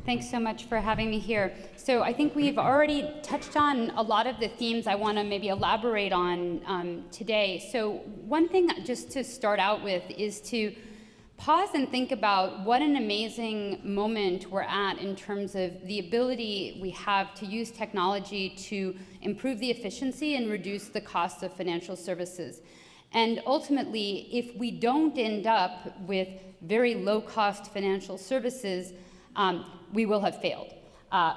Thanks so much for having me here. So I think we've already touched on a lot of the themes I want to maybe elaborate on today. So one thing just to start out with is to pause and think about what an amazing moment we're at in terms of the ability we have to use technology to improve the efficiency and reduce the cost of financial services. And ultimately, if we don't end up with very low-cost financial services, we will have failed.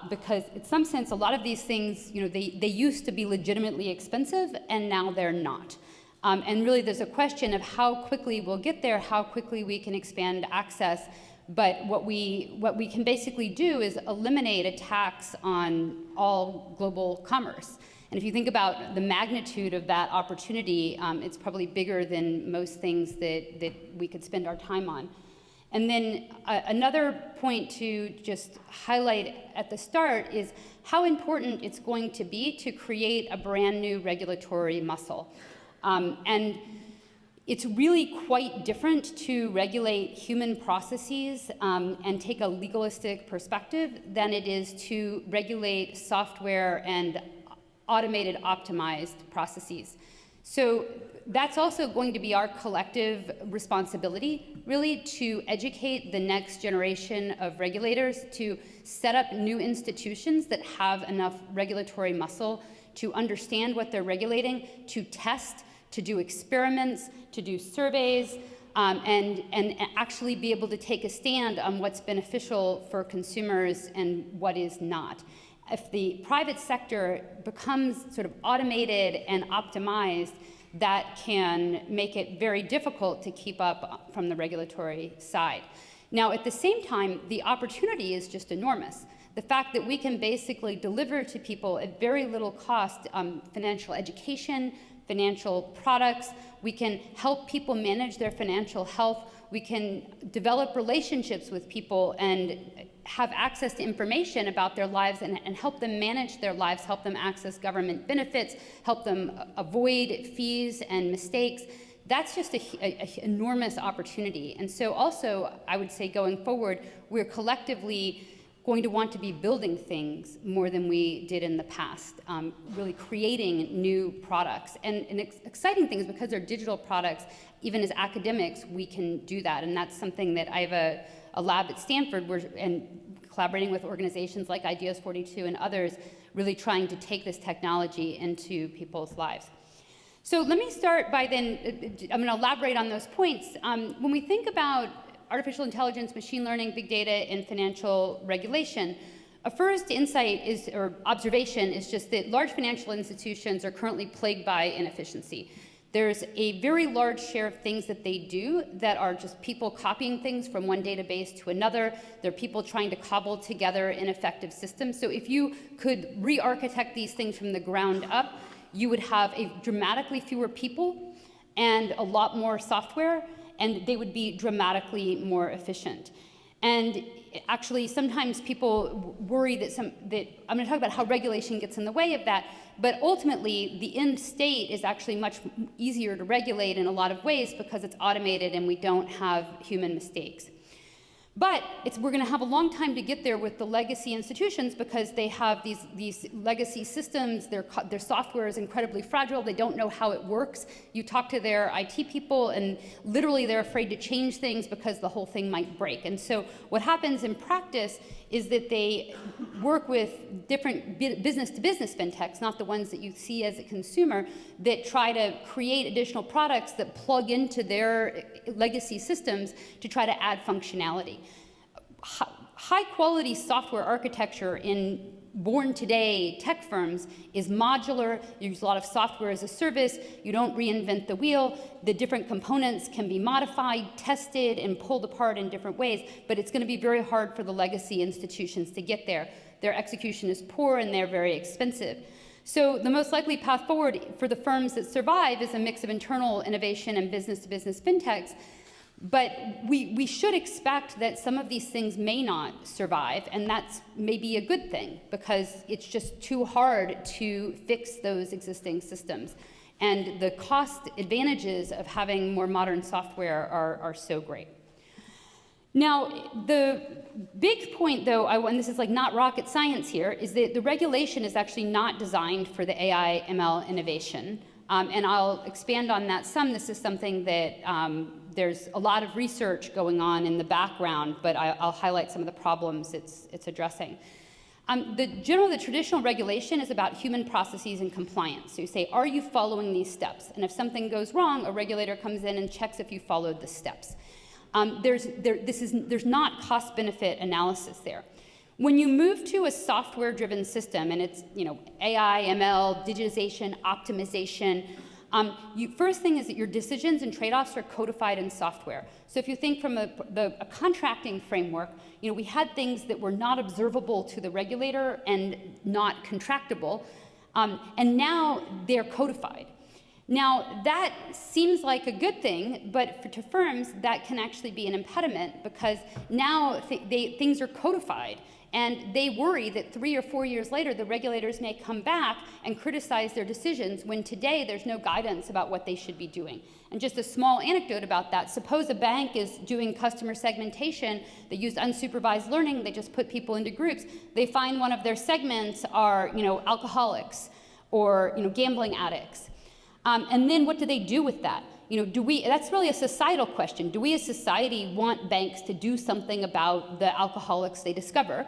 Because in some sense, a lot of these things, they used to be legitimately expensive, and now they're not. And really, there's a question of how quickly we'll get there, how quickly we can expand access. But what we can basically do is eliminate a tax on all global commerce. And if you think about the magnitude of that opportunity, it's probably bigger than most things that we could spend our time on. And then another point to just highlight at the start is how important it's going to be to create a brand new regulatory muscle. And it's really quite different to regulate human processes and take a legalistic perspective than it is to regulate software and automated, optimized processes. So that's also going to be our collective responsibility, really, to educate the next generation of regulators, to set up new institutions that have enough regulatory muscle to understand what they're regulating, to test, to do experiments, to do surveys, and actually be able to take a stand on what's beneficial for consumers and what is not. If the private sector becomes sort of automated and optimized, that can make it very difficult to keep up from the regulatory side. Now, at the same time, the opportunity is just enormous. The fact that we can basically deliver to people at very little cost financial education, financial products, we can help people manage their financial health, we can develop relationships with people and have access to information about their lives and help them manage their lives, help them access government benefits, help them avoid fees and mistakes. That's just an enormous opportunity. And so also, I would say going forward, we're collectively going to want to be building things more than we did in the past, really creating new products. And an exciting thing is because they're digital products, even as academics, we can do that. And that's something that I have a lab at Stanford and collaborating with organizations like Ideas 42 and others, really trying to take this technology into people's lives. So let me start by then, I'm going to elaborate on those points. When we think about artificial intelligence, machine learning, big data, and financial regulation, a first insight is, or observation is just that large financial institutions are currently plagued by inefficiency. There's a very large share of things that they do that are just people copying things from one database to another. There are people trying to cobble together ineffective systems. So if you could re-architect these things from the ground up, you would have a dramatically fewer people and a lot more software, and they would be dramatically more efficient. And actually, sometimes people worry that I'm going to talk about how regulation gets in the way of that, but ultimately, the end state is actually much easier to regulate in a lot of ways because it's automated and we don't have human mistakes. But we're going to have a long time to get there with the legacy institutions because they have these legacy systems. Their software is incredibly fragile. They don't know how it works. You talk to their IT people, and literally they're afraid to change things because the whole thing might break. And so what happens in practice is that they work with different business-to-business fintechs, not the ones that you see as a consumer, that try to create additional products that plug into their legacy systems to try to add functionality. High-quality software architecture in born today tech firms is modular. You use a lot of software as a service. You don't reinvent the wheel. The different components can be modified, tested, and pulled apart in different ways, but it's going to be very hard for the legacy institutions to get there. Their execution is poor and they're very expensive. So the most likely path forward for the firms that survive is a mix of internal innovation and business-to-business fintechs. But we should expect that some of these things may not survive, and that's maybe a good thing because it's just too hard to fix those existing systems. And the cost advantages of having more modern software are so great. Now, the big point, though, and this is like not rocket science here, is that the regulation is actually not designed for the AI ML innovation. And I'll expand on that some. This is something that there's a lot of research going on in the background, but I'll highlight some of the problems it's addressing. The traditional regulation is about human processes and compliance. So you say, are you following these steps? And if something goes wrong, a regulator comes in and checks if you followed the steps. There's not cost-benefit analysis there. When you move to a software-driven system, and it's AI, ML, digitization, optimization, first thing is that your decisions and trade-offs are codified in software. So if you think from a contracting framework, we had things that were not observable to the regulator and not contractable, and now they're codified. Now, that seems like a good thing, but to firms, that can actually be an impediment because now things are codified. And they worry that 3 or 4 years later, the regulators may come back and criticize their decisions when today there's no guidance about what they should be doing. And just a small anecdote about that, suppose a bank is doing customer segmentation, they use unsupervised learning, they just put people into groups, they find one of their segments are alcoholics or gambling addicts. And then what do they do with that? That's really a societal question. Do we as society want banks to do something about the alcoholics they discover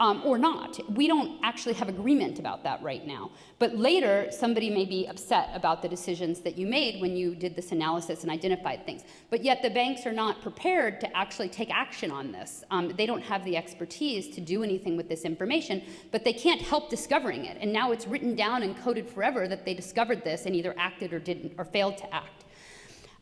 or not? We don't actually have agreement about that right now. But later, somebody may be upset about the decisions that you made when you did this analysis and identified things. But yet the banks are not prepared to actually take action on this. They don't have the expertise to do anything with this information, but they can't help discovering it. And now it's written down and coded forever that they discovered this and either acted or didn't or failed to act.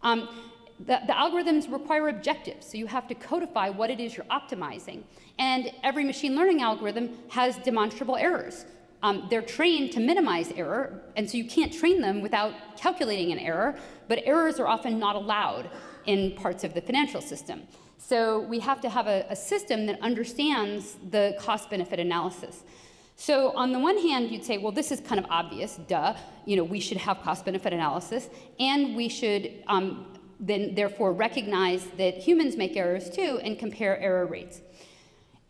The algorithms require objectives, so you have to codify what it is you're optimizing. And every machine learning algorithm has demonstrable errors. They're trained to minimize error, and so you can't train them without calculating an error, but errors are often not allowed in parts of the financial system. So we have to have a system that understands the cost-benefit analysis. So on the one hand, you'd say, well, this is kind of obvious, duh. We should have cost-benefit analysis, and we should then therefore recognize that humans make errors too and compare error rates.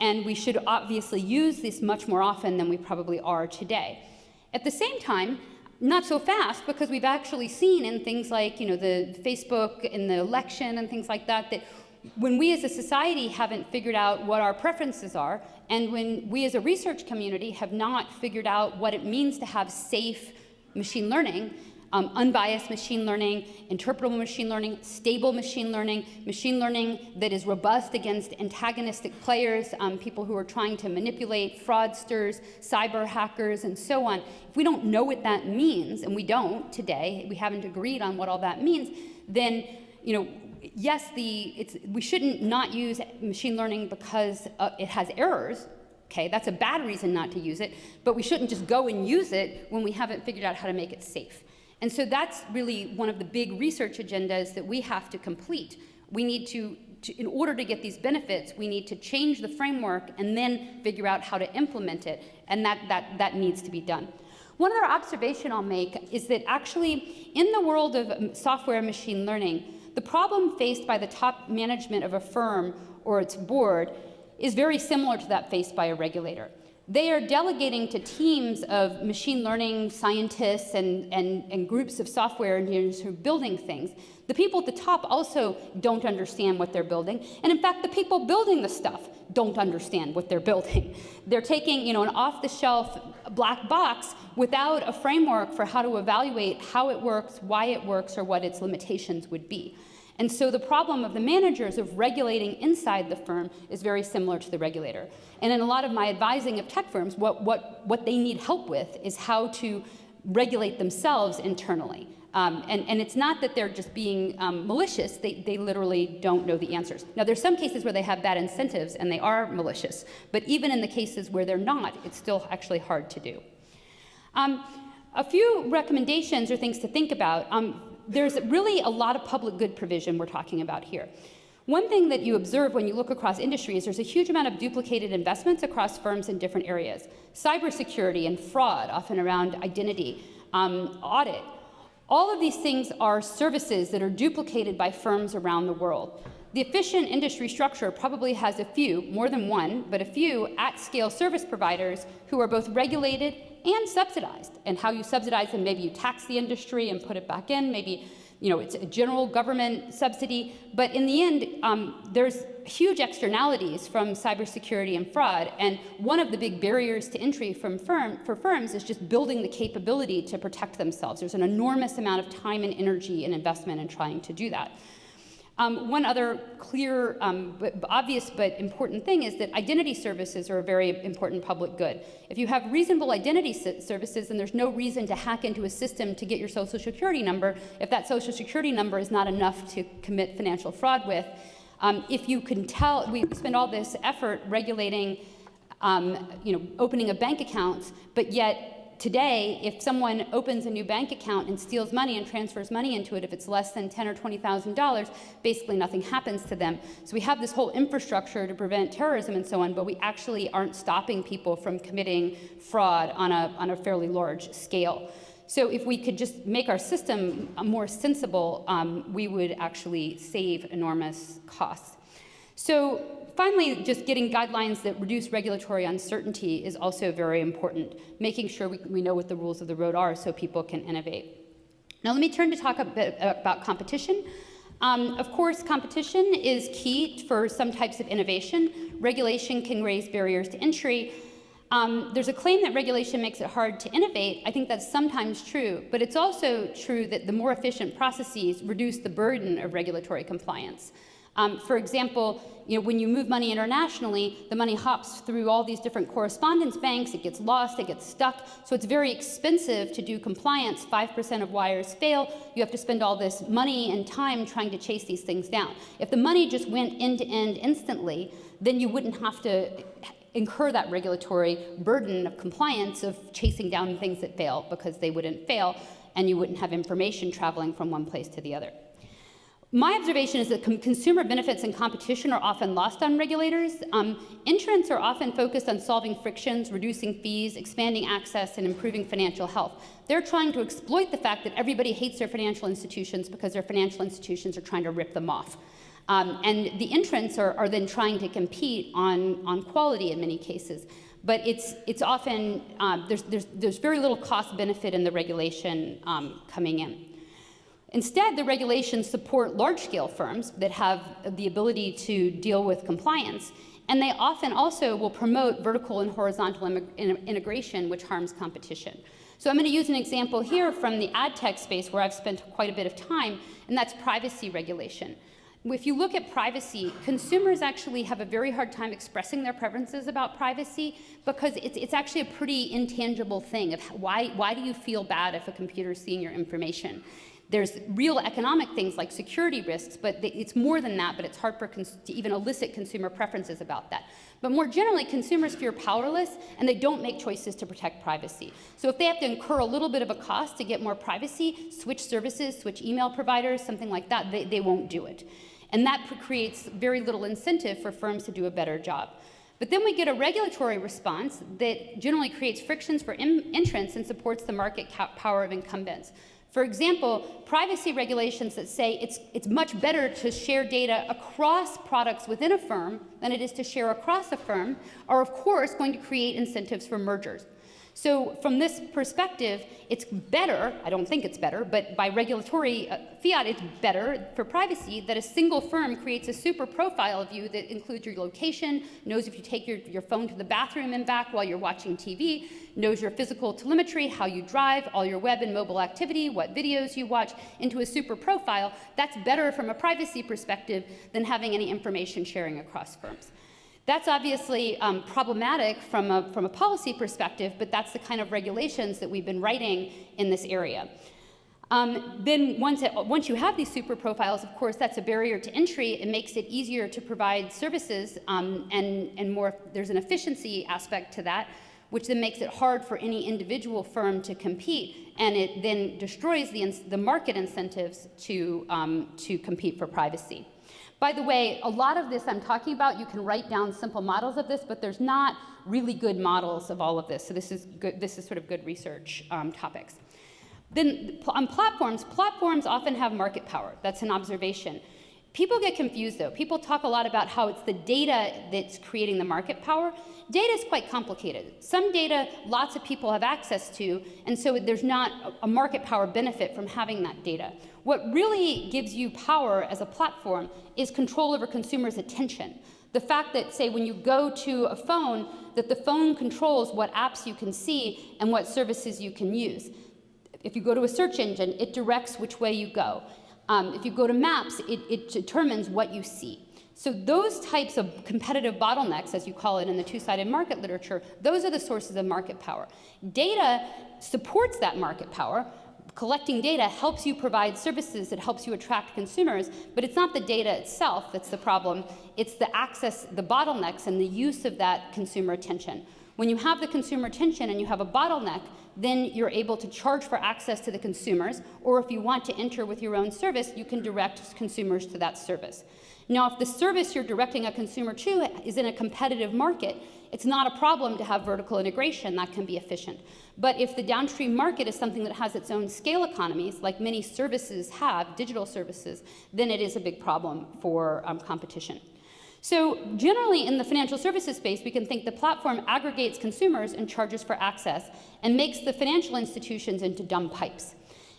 And we should obviously use this much more often than we probably are today. At the same time, not so fast, because we've actually seen in things like the Facebook in the election and things like that, that when we as a society haven't figured out what our preferences are, and when we as a research community have not figured out what it means to have safe machine learning, unbiased machine learning, interpretable machine learning, stable machine learning that is robust against antagonistic players, people who are trying to manipulate, fraudsters, cyber hackers, and so on. If we don't know what that means, and we don't today, we haven't agreed on what all that means, then yes, we shouldn't not use machine learning because it has errors. Okay, that's a bad reason not to use it, but we shouldn't just go and use it when we haven't figured out how to make it safe. And so that's really one of the big research agendas that we have to complete. We need to in order to get these benefits, we need to change the framework and then figure out how to implement it, and that needs to be done. One other observation I'll make is that actually in the world of software and machine learning, the problem faced by the top management of a firm or its board is very similar to that faced by a regulator. They are delegating to teams of machine learning scientists and groups of software engineers who are building things. The people at the top also don't understand what they're building. And in fact, the people building the stuff don't understand what they're building. They're taking an off-the-shelf black box without a framework for how to evaluate how it works, why it works, or what its limitations would be. And so the problem of the managers of regulating inside the firm is very similar to the regulator. And in a lot of my advising of tech firms, what they need help with is how to regulate themselves internally. And it's not that they're just being malicious, they literally don't know the answers. Now there's some cases where they have bad incentives and they are malicious, but even in the cases where they're not, it's still actually hard to do. A few recommendations or things to think about. There's really a lot of public good provision we're talking about here. One thing that you observe when you look across industry is there's a huge amount of duplicated investments across firms in different areas. Cybersecurity and fraud, often around identity, audit. All of these things are services that are duplicated by firms around the world. The efficient industry structure probably has a few, more than one, but a few at-scale service providers who are both regulated and subsidized. And how you subsidize them, maybe you tax the industry and put it back in, maybe it's a general government subsidy, but in the end, there's huge externalities from cybersecurity and fraud, and one of the big barriers to entry for firms is just building the capability to protect themselves. There's an enormous amount of time and energy and investment in trying to do that. One other clear, obvious but important thing is that identity services are a very important public good. If you have reasonable identity services, then there's no reason to hack into a system to get your social security number if that social security number is not enough to commit financial fraud with. If you can tell, we spend all this effort regulating, opening a bank account, but yet today, if someone opens a new bank account and steals money and transfers money into it, if it's less than $10,000 or $20,000, basically nothing happens to them. So we have this whole infrastructure to prevent terrorism and so on, but we actually aren't stopping people from committing fraud on a fairly large scale. So if we could just make our system more sensible, we would actually save enormous costs. So finally, just getting guidelines that reduce regulatory uncertainty is also very important, making sure we know what the rules of the road are so people can innovate. Now let me turn to talk a bit about competition. Of course, competition is key for some types of innovation. Regulation can raise barriers to entry. There's a claim that regulation makes it hard to innovate. I think that's sometimes true, but it's also true that the more efficient processes reduce the burden of regulatory compliance. For example, when you move money internationally, the money hops through all these different correspondence banks, it gets lost, it gets stuck, so it's very expensive to do compliance. 5% of wires fail. You have to spend all this money and time trying to chase these things down. If the money just went end to end instantly, then you wouldn't have to incur that regulatory burden of compliance of chasing down things that fail, because they wouldn't fail and you wouldn't have information traveling from one place to the other. My observation is that consumer benefits and competition are often lost on regulators. Entrants are often focused on solving frictions, reducing fees, expanding access, and improving financial health. They're trying to exploit the fact that everybody hates their financial institutions because their financial institutions are trying to rip them off. And the entrants are then trying to compete on quality in many cases. But it's often, there's very little cost benefit in the regulation coming in. Instead, the regulations support large-scale firms that have the ability to deal with compliance, and they often also will promote vertical and horizontal integration, which harms competition. So I'm going to use an example here from the ad tech space where I've spent quite a bit of time, and that's privacy regulation. If you look at privacy, consumers actually have a very hard time expressing their preferences about privacy because it's actually a pretty intangible thing of why do you feel bad if a computer is seeing your information? There's real economic things like security risks, but it's more than that, but it's hard to even elicit consumer preferences about that. But more generally, consumers feel powerless and they don't make choices to protect privacy. So if they have to incur a little bit of a cost to get more privacy, switch services, switch email providers, something like that, they won't do it. And that creates very little incentive for firms to do a better job. But then we get a regulatory response that generally creates frictions for entrants and supports the market power of incumbents. For example, privacy regulations that say it's much better to share data across products within a firm than it is to share across a firm are, of course, going to create incentives for mergers. So from this perspective, it's better, I don't think it's better, but by regulatory fiat, it's better for privacy that a single firm creates a super profile of you that includes your location, knows if you take your phone to the bathroom and back while you're watching TV, knows your physical telemetry, how you drive, all your web and mobile activity, what videos you watch, into a super profile. That's better from a privacy perspective than having any information sharing across firms. That's obviously problematic from a policy perspective, but that's the kind of regulations that we've been writing in this area. Then once you have these super profiles, of course, that's a barrier to entry. It makes it easier to provide services, and more. There's an efficiency aspect to that, which then makes it hard for any individual firm to compete, and it then destroys the market incentives to compete for privacy. By the way, a lot of this I'm talking about, you can write down simple models of this, but there's not really good models of all of this. So this is good. This is sort of good research topics. Then on platforms often have market power. That's an observation. People get confused though. People talk a lot about how it's the data that's creating the market power. Data is quite complicated. Some data lots of people have access to, and so there's not a market power benefit from having that data. What really gives you power as a platform is control over consumers' attention. The fact that, say, when you go to a phone, that the phone controls what apps you can see and what services you can use. If you go to a search engine, it directs which way you go. If you go to maps, it determines what you see. So those types of competitive bottlenecks, as you call it in the two-sided market literature, those are the sources of market power. Data supports that market power. Collecting data helps you provide services, that helps you attract consumers, but it's not the data itself that's the problem. It's the access, the bottlenecks, and the use of that consumer attention. When you have the consumer attention and you have a bottleneck, then you're able to charge for access to the consumers, or if you want to enter with your own service, you can direct consumers to that service. Now, if the service you're directing a consumer to is in a competitive market, it's not a problem to have vertical integration. That can be efficient. But if the downstream market is something that has its own scale economies, like many services have, digital services, then it is a big problem for competition. So generally in the financial services space, we can think the platform aggregates consumers and charges for access and makes the financial institutions into dumb pipes.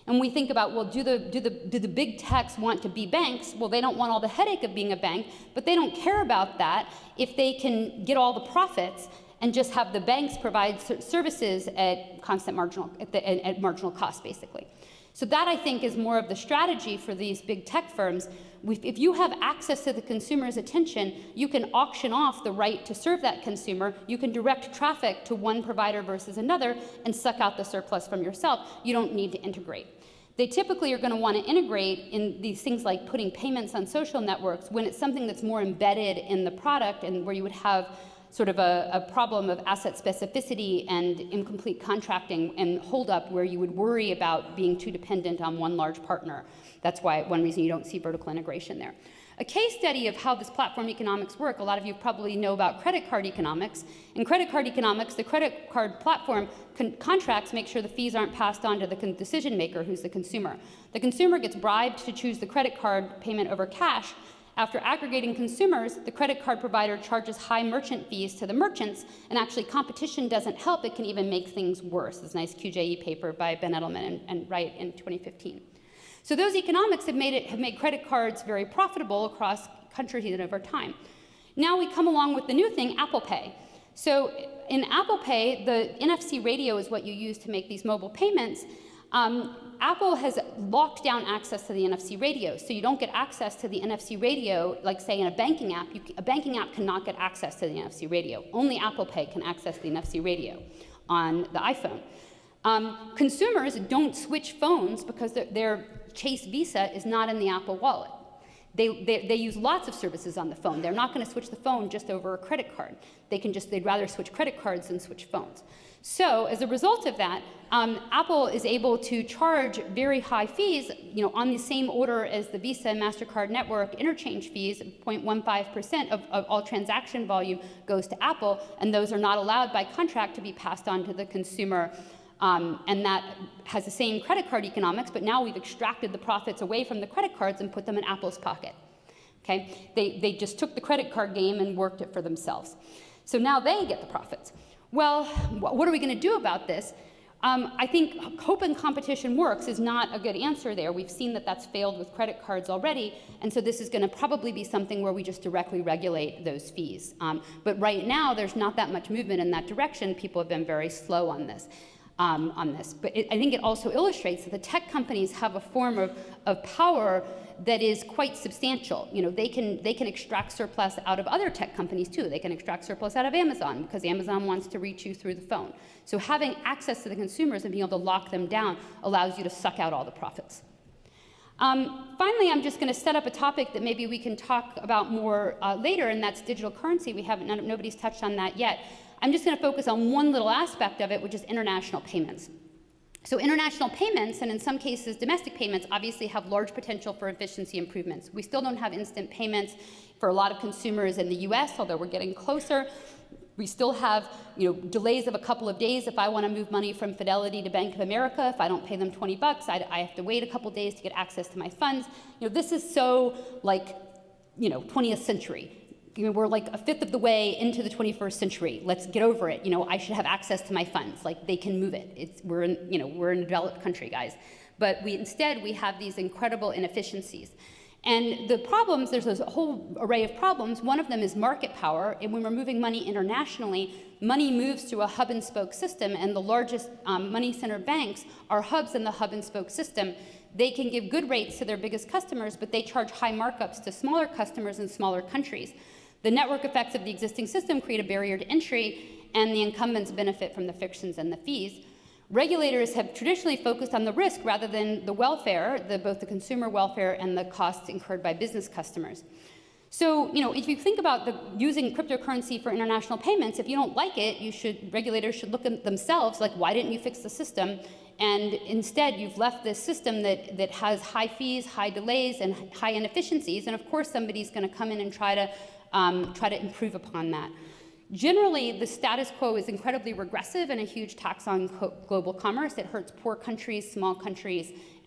And we think about, well, do the big techs want to be banks? Well, they don't want all the headache of being a bank, but they don't care about that if they can get all the profits and just have the banks provide services at constant marginal, at marginal cost, basically. So that, I think, is more of the strategy for these big tech firms. If you have access to the consumer's attention, you can auction off the right to serve that consumer. You can direct traffic to one provider versus another and suck out the surplus from yourself. You don't need to integrate. They typically are going to want to integrate in these things like putting payments on social networks when it's something that's more embedded in the product and where you would have sort of a problem of asset specificity and incomplete contracting and holdup where you would worry about being too dependent on one large partner. That's why one reason you don't see vertical integration there. A case study of how this platform economics work, a lot of you probably know about credit card economics. In credit card economics, the credit card platform contracts make sure the fees aren't passed on to the decision maker, who's the consumer. The consumer gets bribed to choose the credit card payment over cash. After aggregating consumers, the credit card provider charges high merchant fees to the merchants, and actually competition doesn't help, it can even make things worse. This nice QJE paper by Ben Edelman and Wright in 2015. So those economics have made credit cards very profitable across countries and over time. Now we come along with the new thing, Apple Pay. So in Apple Pay, the NFC radio is what you use to make these mobile payments. Apple has locked down access to the NFC radio, so you don't get access to the NFC radio, like say in a banking app. A banking app cannot get access to the NFC radio. Only Apple Pay can access the NFC radio on the iPhone. Consumers don't switch phones because their Chase Visa is not in the Apple Wallet. They use lots of services on the phone. They're not going to switch the phone just over a credit card. They'd rather switch credit cards than switch phones. So as a result of that, Apple is able to charge very high fees, on the same order as the Visa and MasterCard network interchange fees. 0.15% of all transaction volume goes to Apple, and those are not allowed by contract to be passed on to the consumer. And that has the same credit card economics, but now we've extracted the profits away from the credit cards and put them in Apple's pocket. Okay? They just took the credit card game and worked it for themselves. So now they get the profits. Well, what are we going to do about this? I think hoping competition works is not a good answer there. We've seen that that's failed with credit cards already, and so this is going to probably be something where we just directly regulate those fees. But right now, there's not that much movement in that direction. People have been very slow on this. But I think it also illustrates that the tech companies have a form of power that is quite substantial. They can extract surplus out of other tech companies too. They can extract surplus out of Amazon because Amazon wants to reach you through the phone. So having access to the consumers and being able to lock them down allows you to suck out all the profits. Finally, I'm just going to set up a topic that maybe we can talk about more later, and that's digital currency. Nobody's touched on that yet. I'm just going to focus on one little aspect of it, which is international payments. So international payments, and in some cases domestic payments, obviously have large potential for efficiency improvements. We still don't have instant payments for a lot of consumers in the US, although we're getting closer. We still have delays of a couple of days. If I want to move money from Fidelity to Bank of America, if I don't pay them $20, I have to wait a couple days to get access to my funds. This is so like 20th century. We're like a fifth of the way into the 21st century. Let's get over it. I should have access to my funds. Like, they can move it. We're in a developed country, guys. But instead we have these incredible inefficiencies. And the problems, there's a whole array of problems. One of them is market power. And when we're moving money internationally, money moves through a hub and spoke system, and the largest money center banks are hubs in the hub and spoke system. They can give good rates to their biggest customers, but they charge high markups to smaller customers in smaller countries. The network effects of the existing system create a barrier to entry, and the incumbents benefit from the frictions and the fees. Regulators have traditionally focused on the risk rather than the welfare, both the consumer welfare and the costs incurred by business customers. So, if you think about using cryptocurrency for international payments, if you don't like it, regulators should look at themselves, like, why didn't you fix the system? And instead, you've left this system that has high fees, high delays, and high inefficiencies. And of course, somebody's going to come in and try to improve upon that. Generally, the status quo is incredibly regressive and a huge tax on global commerce. It hurts poor countries,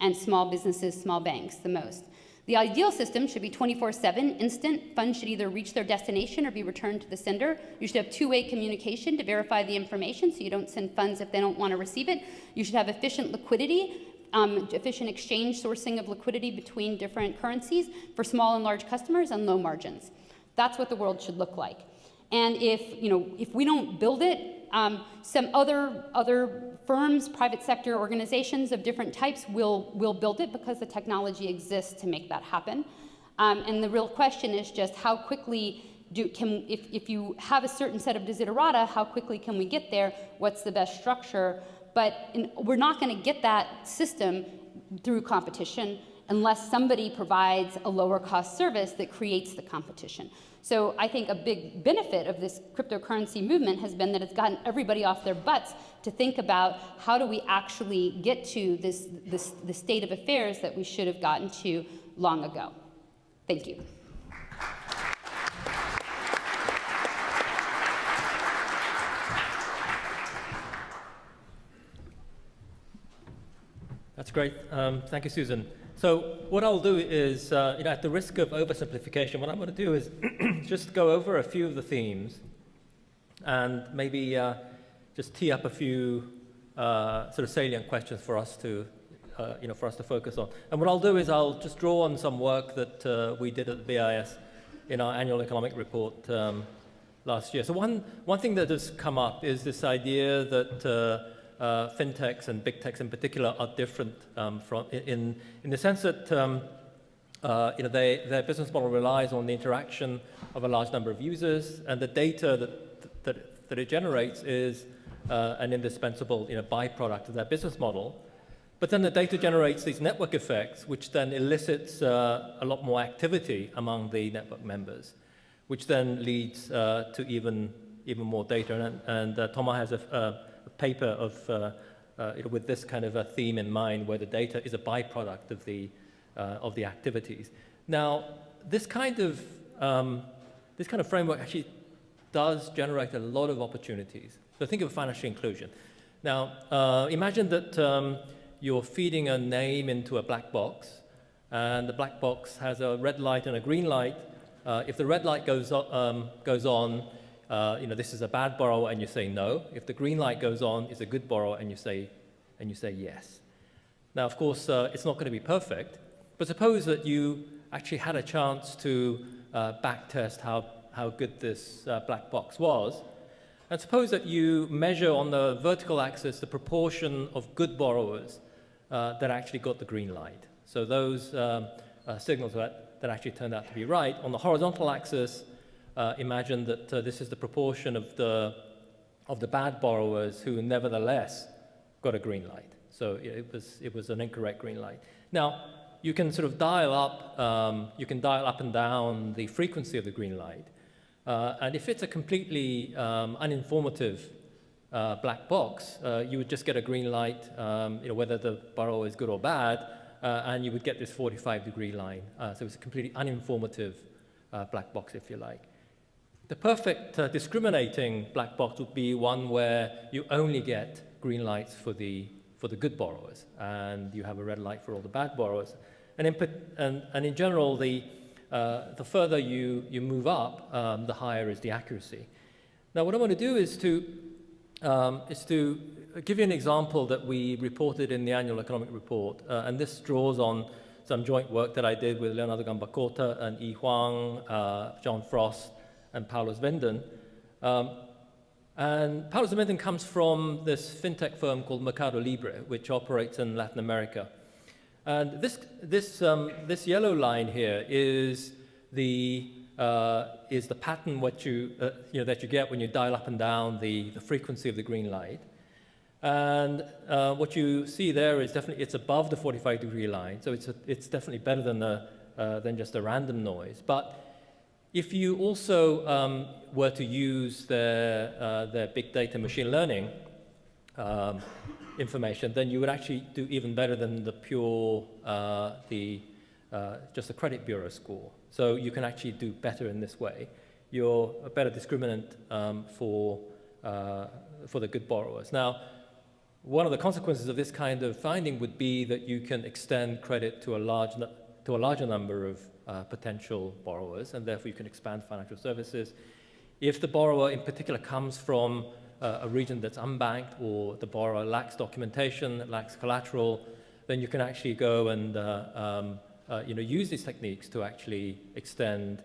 and small businesses, small banks the most. The ideal system should be 24/7, instant. Funds should either reach their destination or be returned to the sender. You should have two-way communication to verify the information, so you don't send funds if they don't want to receive it. You should have efficient liquidity, efficient exchange sourcing of liquidity between different currencies for small and large customers, and low margins. That's what the world should look like. And if we don't build it, some other firms, private sector organizations of different types will build it, because the technology exists to make that happen. And the real question is just how quickly if you have a certain set of desiderata, how quickly can we get there? What's the best structure? But we're not going to get that system through competition unless somebody provides a lower cost service that creates the competition. So I think a big benefit of this cryptocurrency movement has been that it's gotten everybody off their butts to think about how do we actually get to the state of affairs that we should have gotten to long ago. Thank you. That's great. Thank you, Susan. So what I'll do is, at the risk of oversimplification, what I'm going to do is just go over a few of the themes and maybe just tee up a few sort of salient questions for us to, focus on. And what I'll do is I'll just draw on some work that we did at the BIS in our annual economic report last year. So one thing that has come up is this idea that fintechs and big techs in particular are different in the sense that their business model relies on the interaction of a large number of users, and the data that it generates is an indispensable byproduct of their business model. But then the data generates these network effects, which then elicits a lot more activity among the network members, which then leads to even more data. And Thomas has a paper of with this kind of a theme in mind, where the data is a byproduct of the activities. Now, this kind of framework actually does generate a lot of opportunities. So think of financial inclusion. Now, imagine that you're feeding a name into a black box, and the black box has a red light and a green light. If the red light goes on, this is a bad borrower, and you say no. If the green light goes on, it's a good borrower, and you say yes. Now, of course, it's not going to be perfect, but suppose that you actually had a chance to backtest how good this black box was, and suppose that you measure on the vertical axis the proportion of good borrowers that actually got the green light. So those signals that actually turned out to be right. On the horizontal axis, imagine that this is the proportion of the bad borrowers who nevertheless got a green light. So it was an incorrect green light. Now, you can sort of dial up and down the frequency of the green light. And if it's a completely uninformative black box, you would just get a green light, whether the borrower is good or bad, and you would get this 45-degree line. So it's a completely uninformative black box, if you like. The perfect discriminating black box would be one where you only get green lights for the good borrowers, and you have a red light for all the bad borrowers. And in general, the the further you move up, the higher is the accuracy. Now, what I want to do is to give you an example that we reported in the annual economic report, and this draws on some joint work that I did with Leonardo Gambacota and Yi Huang, John Frost, and Paulo Svenden. And Paulo Svenden comes from this fintech firm called Mercado Libre, which operates in Latin America. And this yellow line here is the pattern that you get when you dial up and down the frequency of the green light. And what you see there is definitely it's above the 45-degree line, so it's definitely better than just a random noise. But if you also were to use their big data machine learning information, then you would actually do even better than the pure just a credit bureau score. So you can actually do better in this way. You're a better discriminant for the good borrowers. Now, one of the consequences of this kind of finding would be that you can extend credit to a larger number of potential borrowers, and therefore you can expand financial services. If the borrower in particular comes from a region that's unbanked, or the borrower lacks documentation, lacks collateral, then you can actually go and use these techniques to actually extend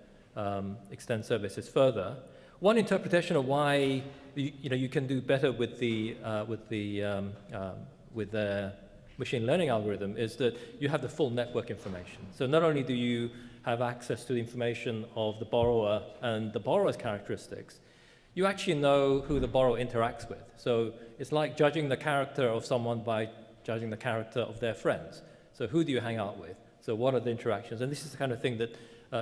services further. One interpretation of why you can do better with the machine learning algorithm is that you have the full network information. So not only do you have access to the information of the borrower and the borrower's characteristics, you actually know who the borrower interacts with. So it's like judging the character of someone by judging the character of their friends. So who do you hang out with? So what are the interactions? And this is the kind of thing that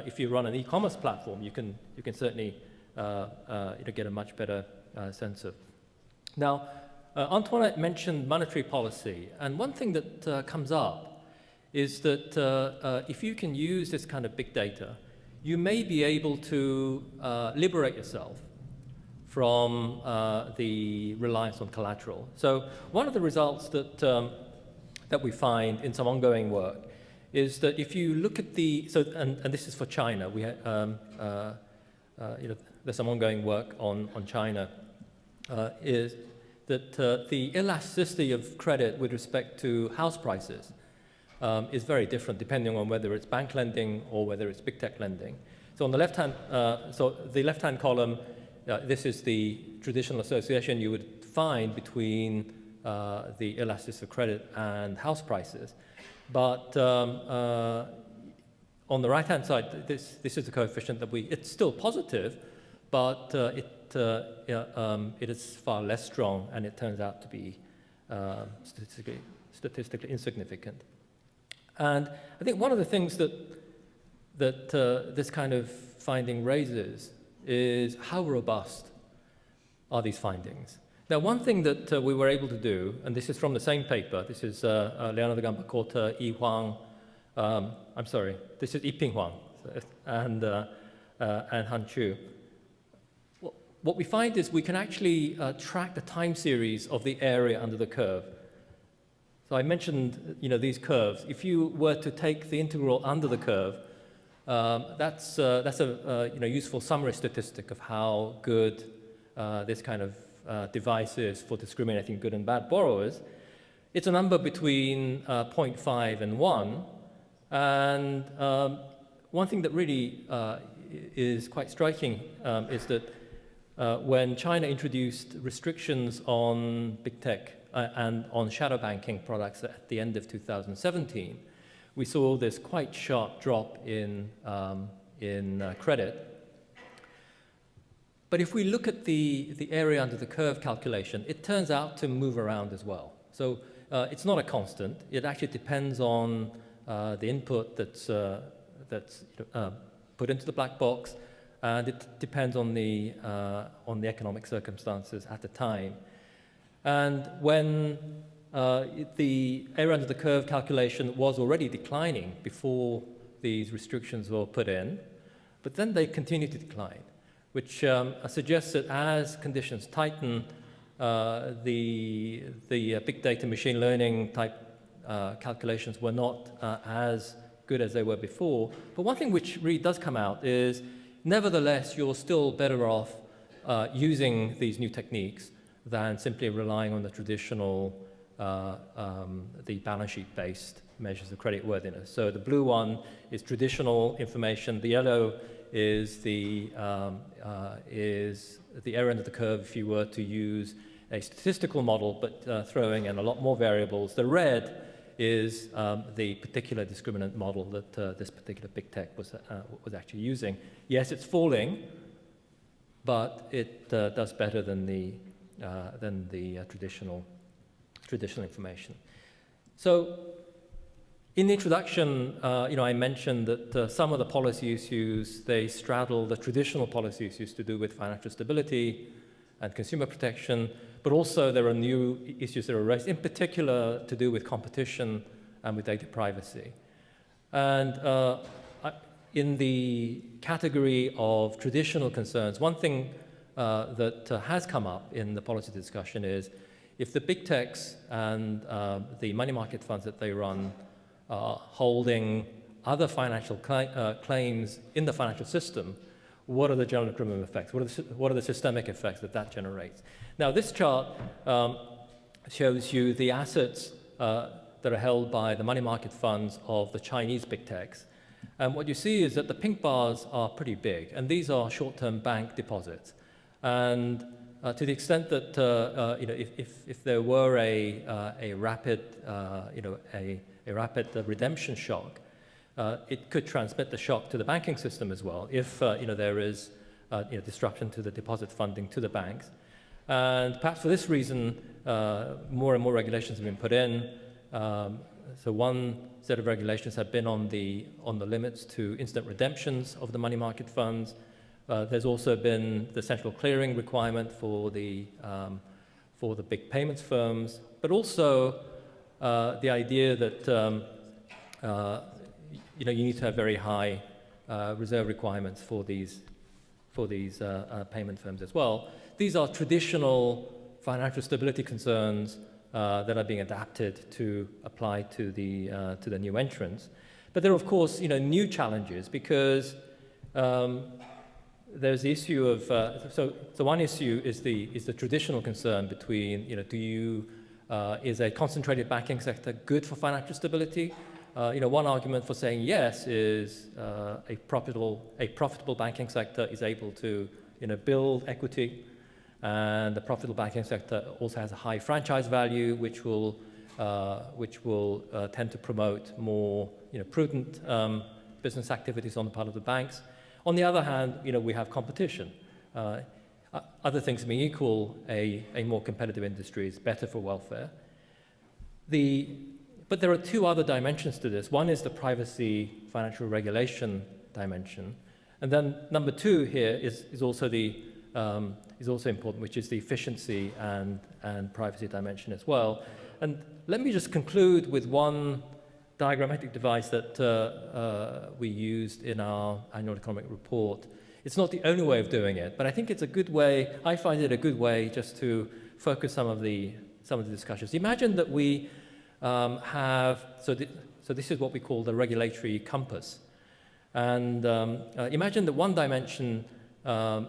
if you run an e-commerce platform, you can certainly get a much better sense of. Now, Antoinette mentioned monetary policy, and one thing that comes up is that if you can use this kind of big data, you may be able to liberate yourself from the reliance on collateral. So one of the results that we find in some ongoing work is that if you look at and this is for China, we there's some ongoing work on China, is that the elasticity of credit with respect to house prices is very different depending on whether it's bank lending or whether it's big tech lending. So on the left-hand column, this is the traditional association you would find between the elasticity of credit and house prices. But on the right-hand side, this is the coefficient that it's still positive, but it is far less strong, and it turns out to be statistically insignificant. And I think one of the things that this kind of finding raises is how robust are these findings. Now, one thing that we were able to do, and this is from the same paper, this is Leonardo Gambacota, Yi Huang, this is Yiping Huang, and Han Chu. What we find is we can actually track the time series of the area under the curve. So I mentioned, these curves. If you were to take the integral under the curve, that's a useful summary statistic of how good this kind of device is for discriminating good and bad borrowers. It's a number between 0.5 and 1. And one thing that really is quite striking is that when China introduced restrictions on big tech and on shadow banking products at the end of 2017, we saw this quite sharp drop in credit. But if we look at the area under the curve calculation, it turns out to move around as well. So it's not a constant. It actually depends on the input that's put into the black box, and it depends on the economic circumstances at the time. And when the area under the curve calculation was already declining before these restrictions were put in, but then they continued to decline, which suggests that as conditions tighten, the big data machine learning type calculations were not as good as they were before. But one thing which really does come out is, nevertheless, you're still better off using these new techniques than simply relying on the traditional, the balance sheet-based measures of creditworthiness. So the blue one is traditional information. The yellow is the area under the curve if you were to use a statistical model, but throwing in a lot more variables. The red is the particular discriminant model that this particular big tech was actually using. Yes, it's falling, but it does better than the traditional information. So, in the introduction, I mentioned that some of the policy issues, they straddle the traditional policy issues to do with financial stability and consumer protection, but also there are new issues that are raised, in particular to do with competition and with data privacy. And in the category of traditional concerns, one thing that has come up in the policy discussion is if the big techs and the money market funds that they run are holding other financial claims in the financial system, what are the general criminal effects? What are the systemic effects that generates? Now, this chart shows you the assets that are held by the money market funds of the Chinese big techs. And what you see is that the pink bars are pretty big, and these are short-term bank deposits. And to the extent that if there were a rapid redemption shock, it could transmit the shock to the banking system as well if there is disruption to the deposit funding to the banks. And perhaps for this reason, more and more regulations have been put in. So one set of regulations have been on the limits to instant redemptions of the money market funds. There's also been the central clearing requirement for the big payments firms, but also the idea that you need to have very high reserve requirements for these payment firms as well. These are traditional financial stability concerns that are being adapted to apply to the new entrants. But there are, of course, new challenges because there's the issue of so one issue is the traditional concern between is a concentrated banking sector good for financial stability? One argument for saying yes is a profitable banking sector is able to build equity, and the profitable banking sector also has a high franchise value, which will tend to promote more prudent business activities on the part of the banks. On the other hand, we have competition. Other things being equal, a more competitive industry is better for welfare. But there are two other dimensions to this. One is the privacy financial regulation dimension, and then number two here is also important, which is the efficiency and privacy dimension as well. And let me just conclude with one diagrammatic device that we used in our annual economic report. It's not the only way of doing it, but I think it's a good way. I find it a good way just to focus some of the discussions. Imagine that we have so this is what we call the regulatory compass, and imagine that one dimension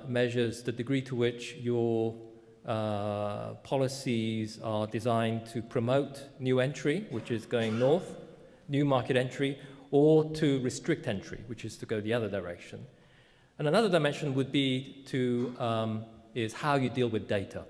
measures the degree to which your policies are designed to promote new entry, which is going north, new market entry, or to restrict entry, which is to go the other direction. And another dimension would be is how you deal with data.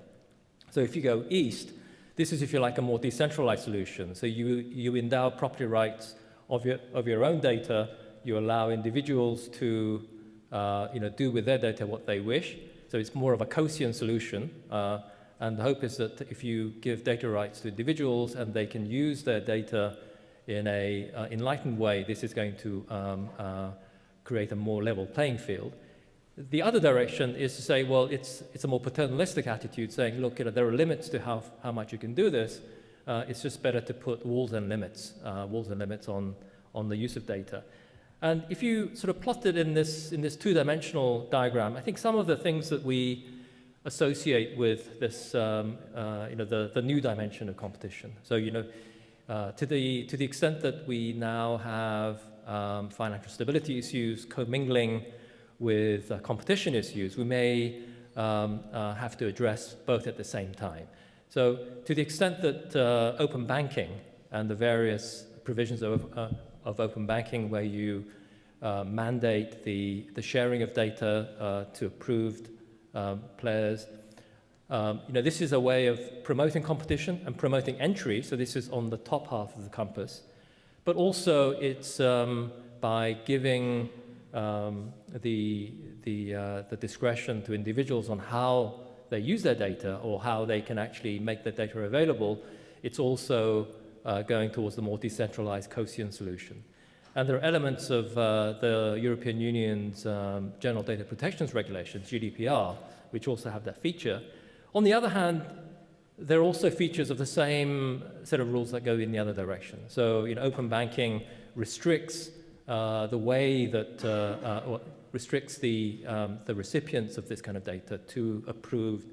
So if you go east, this is, if you like, a more decentralized solution. So you endow property rights of your own data. You allow individuals to do with their data what they wish. So it's more of a Coasian solution. And the hope is that if you give data rights to individuals and they can use their data in a enlightened way, this is going to create a more level playing field. The other direction is to say, well, it's a more paternalistic attitude, saying, look, there are limits to how much you can do this. It's just better to put walls and limits on the use of data. And if you sort of plot it in this two-dimensional diagram, I think some of the things that we associate with this, the new dimension of competition. So, to the extent that we now have financial stability issues commingling with competition issues, we may have to address both at the same time. So to the extent that open banking and the various provisions of open banking where you mandate the sharing of data to approved players, this is a way of promoting competition and promoting entry, so this is on the top half of the compass. But also it's by giving the discretion to individuals on how they use their data or how they can actually make their data available, it's also going towards the more decentralized COSIAN solution. And there are elements of the European Union's General Data Protections Regulations, GDPR, which also have that feature. On the other hand, there are also features of the same set of rules that go in the other direction. So, open banking restricts the way that, or restricts the recipients of this kind of data to approved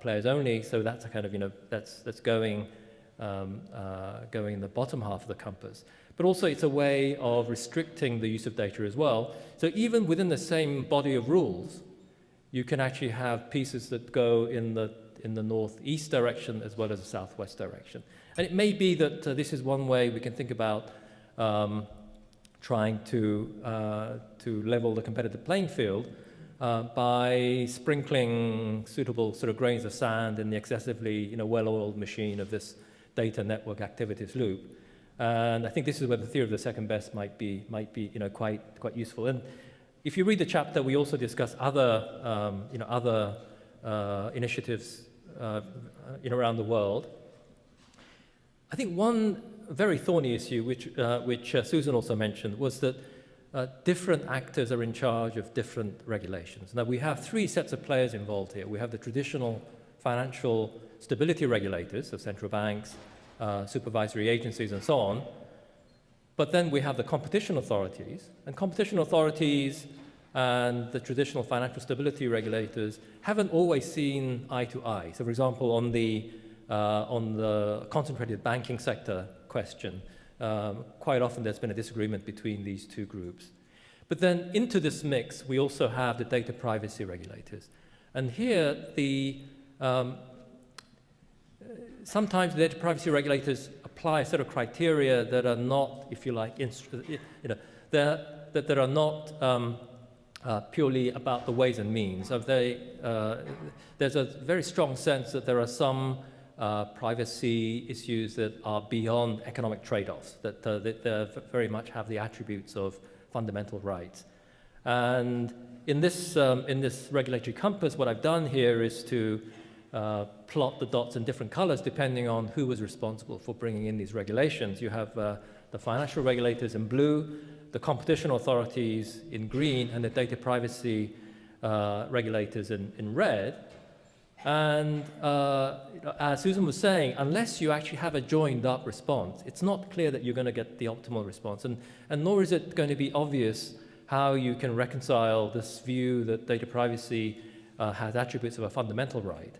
players only. So that's a kind of, that's going in the bottom half of the compass. But also it's a way of restricting the use of data as well. So even within the same body of rules, you can actually have pieces that go in the northeast direction as well as the southwest direction. And it may be that this is one way we can think about trying to level the competitive playing field by sprinkling suitable sort of grains of sand in the excessively well-oiled machine of this data network activities loop. And I think this is where the theory of the second best might be quite useful. And if you read the chapter, we also discuss other initiatives around the world. I think one very thorny issue, which Susan also mentioned, was that different actors are in charge of different regulations. Now, we have three sets of players involved here. We have the traditional financial stability regulators, so central banks, supervisory agencies, and so on. But then we have the competition authorities, and competition authorities and the traditional financial stability regulators haven't always seen eye to eye. So, for example, on the concentrated banking sector question, quite often there's been a disagreement between these two groups. But then into this mix, we also have the data privacy regulators. And here, sometimes the data privacy regulators apply a set of criteria that are not, if you like, that are not purely about the ways and means. There's a very strong sense that there are some privacy issues that are beyond economic trade-offs, that very much have the attributes of fundamental rights. And in this regulatory compass, what I've done here is to plot the dots in different colors depending on who was responsible for bringing in these regulations. You have the financial regulators in blue, the competition authorities in green, and the data privacy regulators in red. And as Susan was saying, unless you actually have a joined up response, it's not clear that you're going to get the optimal response. And nor is it going to be obvious how you can reconcile this view that data privacy has attributes of a fundamental right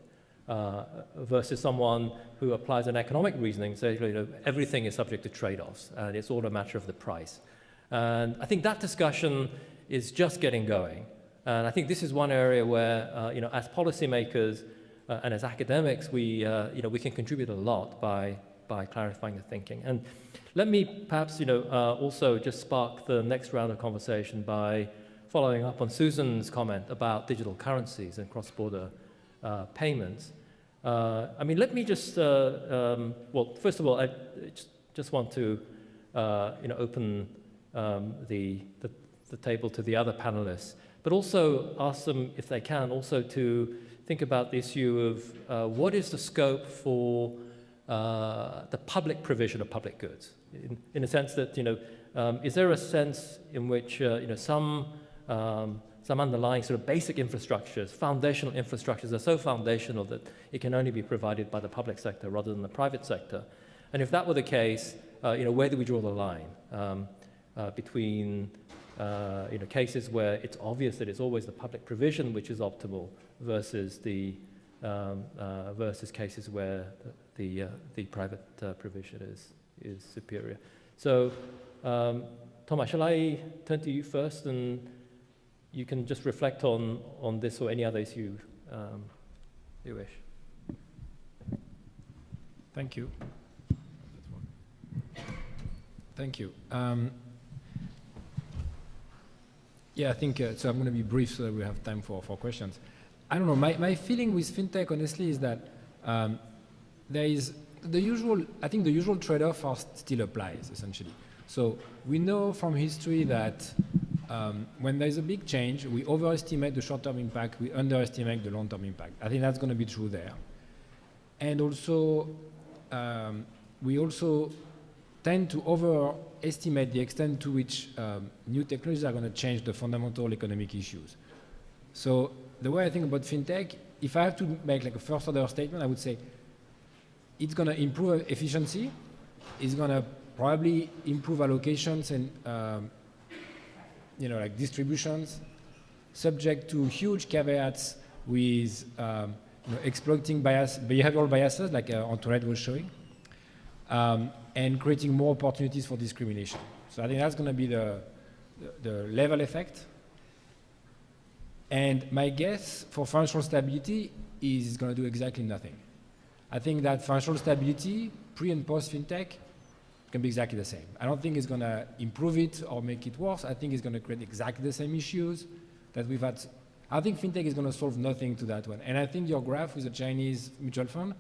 versus someone who applies an economic reasoning, saying everything is subject to trade-offs and it's all a matter of the price. And I think that discussion is just getting going. And I think this is one area where, as policymakers and as academics, we can contribute a lot by clarifying the thinking. And let me perhaps, also just spark the next round of conversation by following up on Susan's comment about digital currencies and cross-border payments. Let me just, first of all, I just want to, open the table to the other panelists, but also ask them, if they can, also to think about the issue of what is the scope for the public provision of public goods, in a sense that, is there a sense in which, some underlying sort of basic infrastructures, foundational infrastructures are so foundational that it can only be provided by the public sector rather than the private sector. And if that were the case, where do we draw the line between cases where it's obvious that it's always the public provision which is optimal versus versus cases where the private provision is superior. So Thomas, shall I turn to you first, and you can just reflect on this or any other issue you wish. Thank you. Thank you. Yeah, I think, so I'm going to be brief so that we have time for questions. I don't know, my feeling with fintech, honestly, is that there is the usual, I think the usual trade-off still applies, essentially. So we know from history that when there's a big change, we overestimate the short-term impact, we underestimate the long-term impact. I think that's going to be true there. And also, we also tend to overestimate the extent to which new technologies are going to change the fundamental economic issues. So the way I think about fintech, if I have to make like a first order statement, I would say it's going to improve efficiency, it's going to probably improve allocations and like distributions, subject to huge caveats with exploiting behavioral biases like Antoinette was showing, and creating more opportunities for discrimination. So I think that's going to be the level effect. And my guess for financial stability is it's going to do exactly nothing. I think that financial stability, pre and post fintech, can be exactly the same. I don't think it's going to improve it or make it worse. I think it's going to create exactly the same issues that we've had. I think fintech is going to solve nothing to that one. And I think your graph with the Chinese mutual fund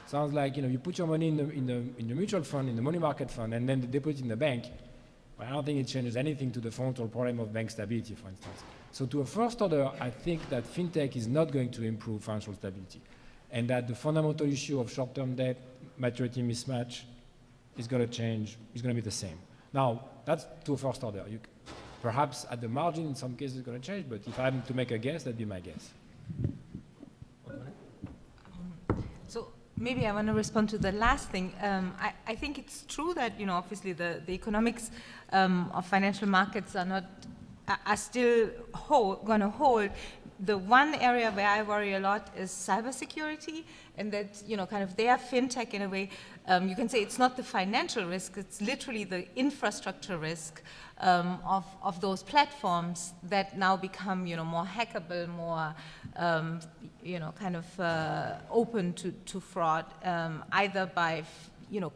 sounds like you put your money in the mutual fund, in the money market fund, and then they deposit in the bank. But I don't think it changes anything to the fundamental problem of bank stability, for instance. So to a first order, I think that fintech is not going to improve financial stability, and that the fundamental issue of short-term debt, maturity mismatch, is going to change, is going to be the same. Now, that's to a first order. Perhaps at the margin, in some cases, it's going to change, but if I'm to make a guess, that'd be my guess. So maybe I want to respond to the last thing. I think it's true that, obviously the economics of financial markets are still going to hold. The one area where I worry a lot is cybersecurity, and that, kind of their fintech in a way, you can say it's not the financial risk, it's literally the infrastructure risk of those platforms that now become, more hackable, more, open to fraud, either by,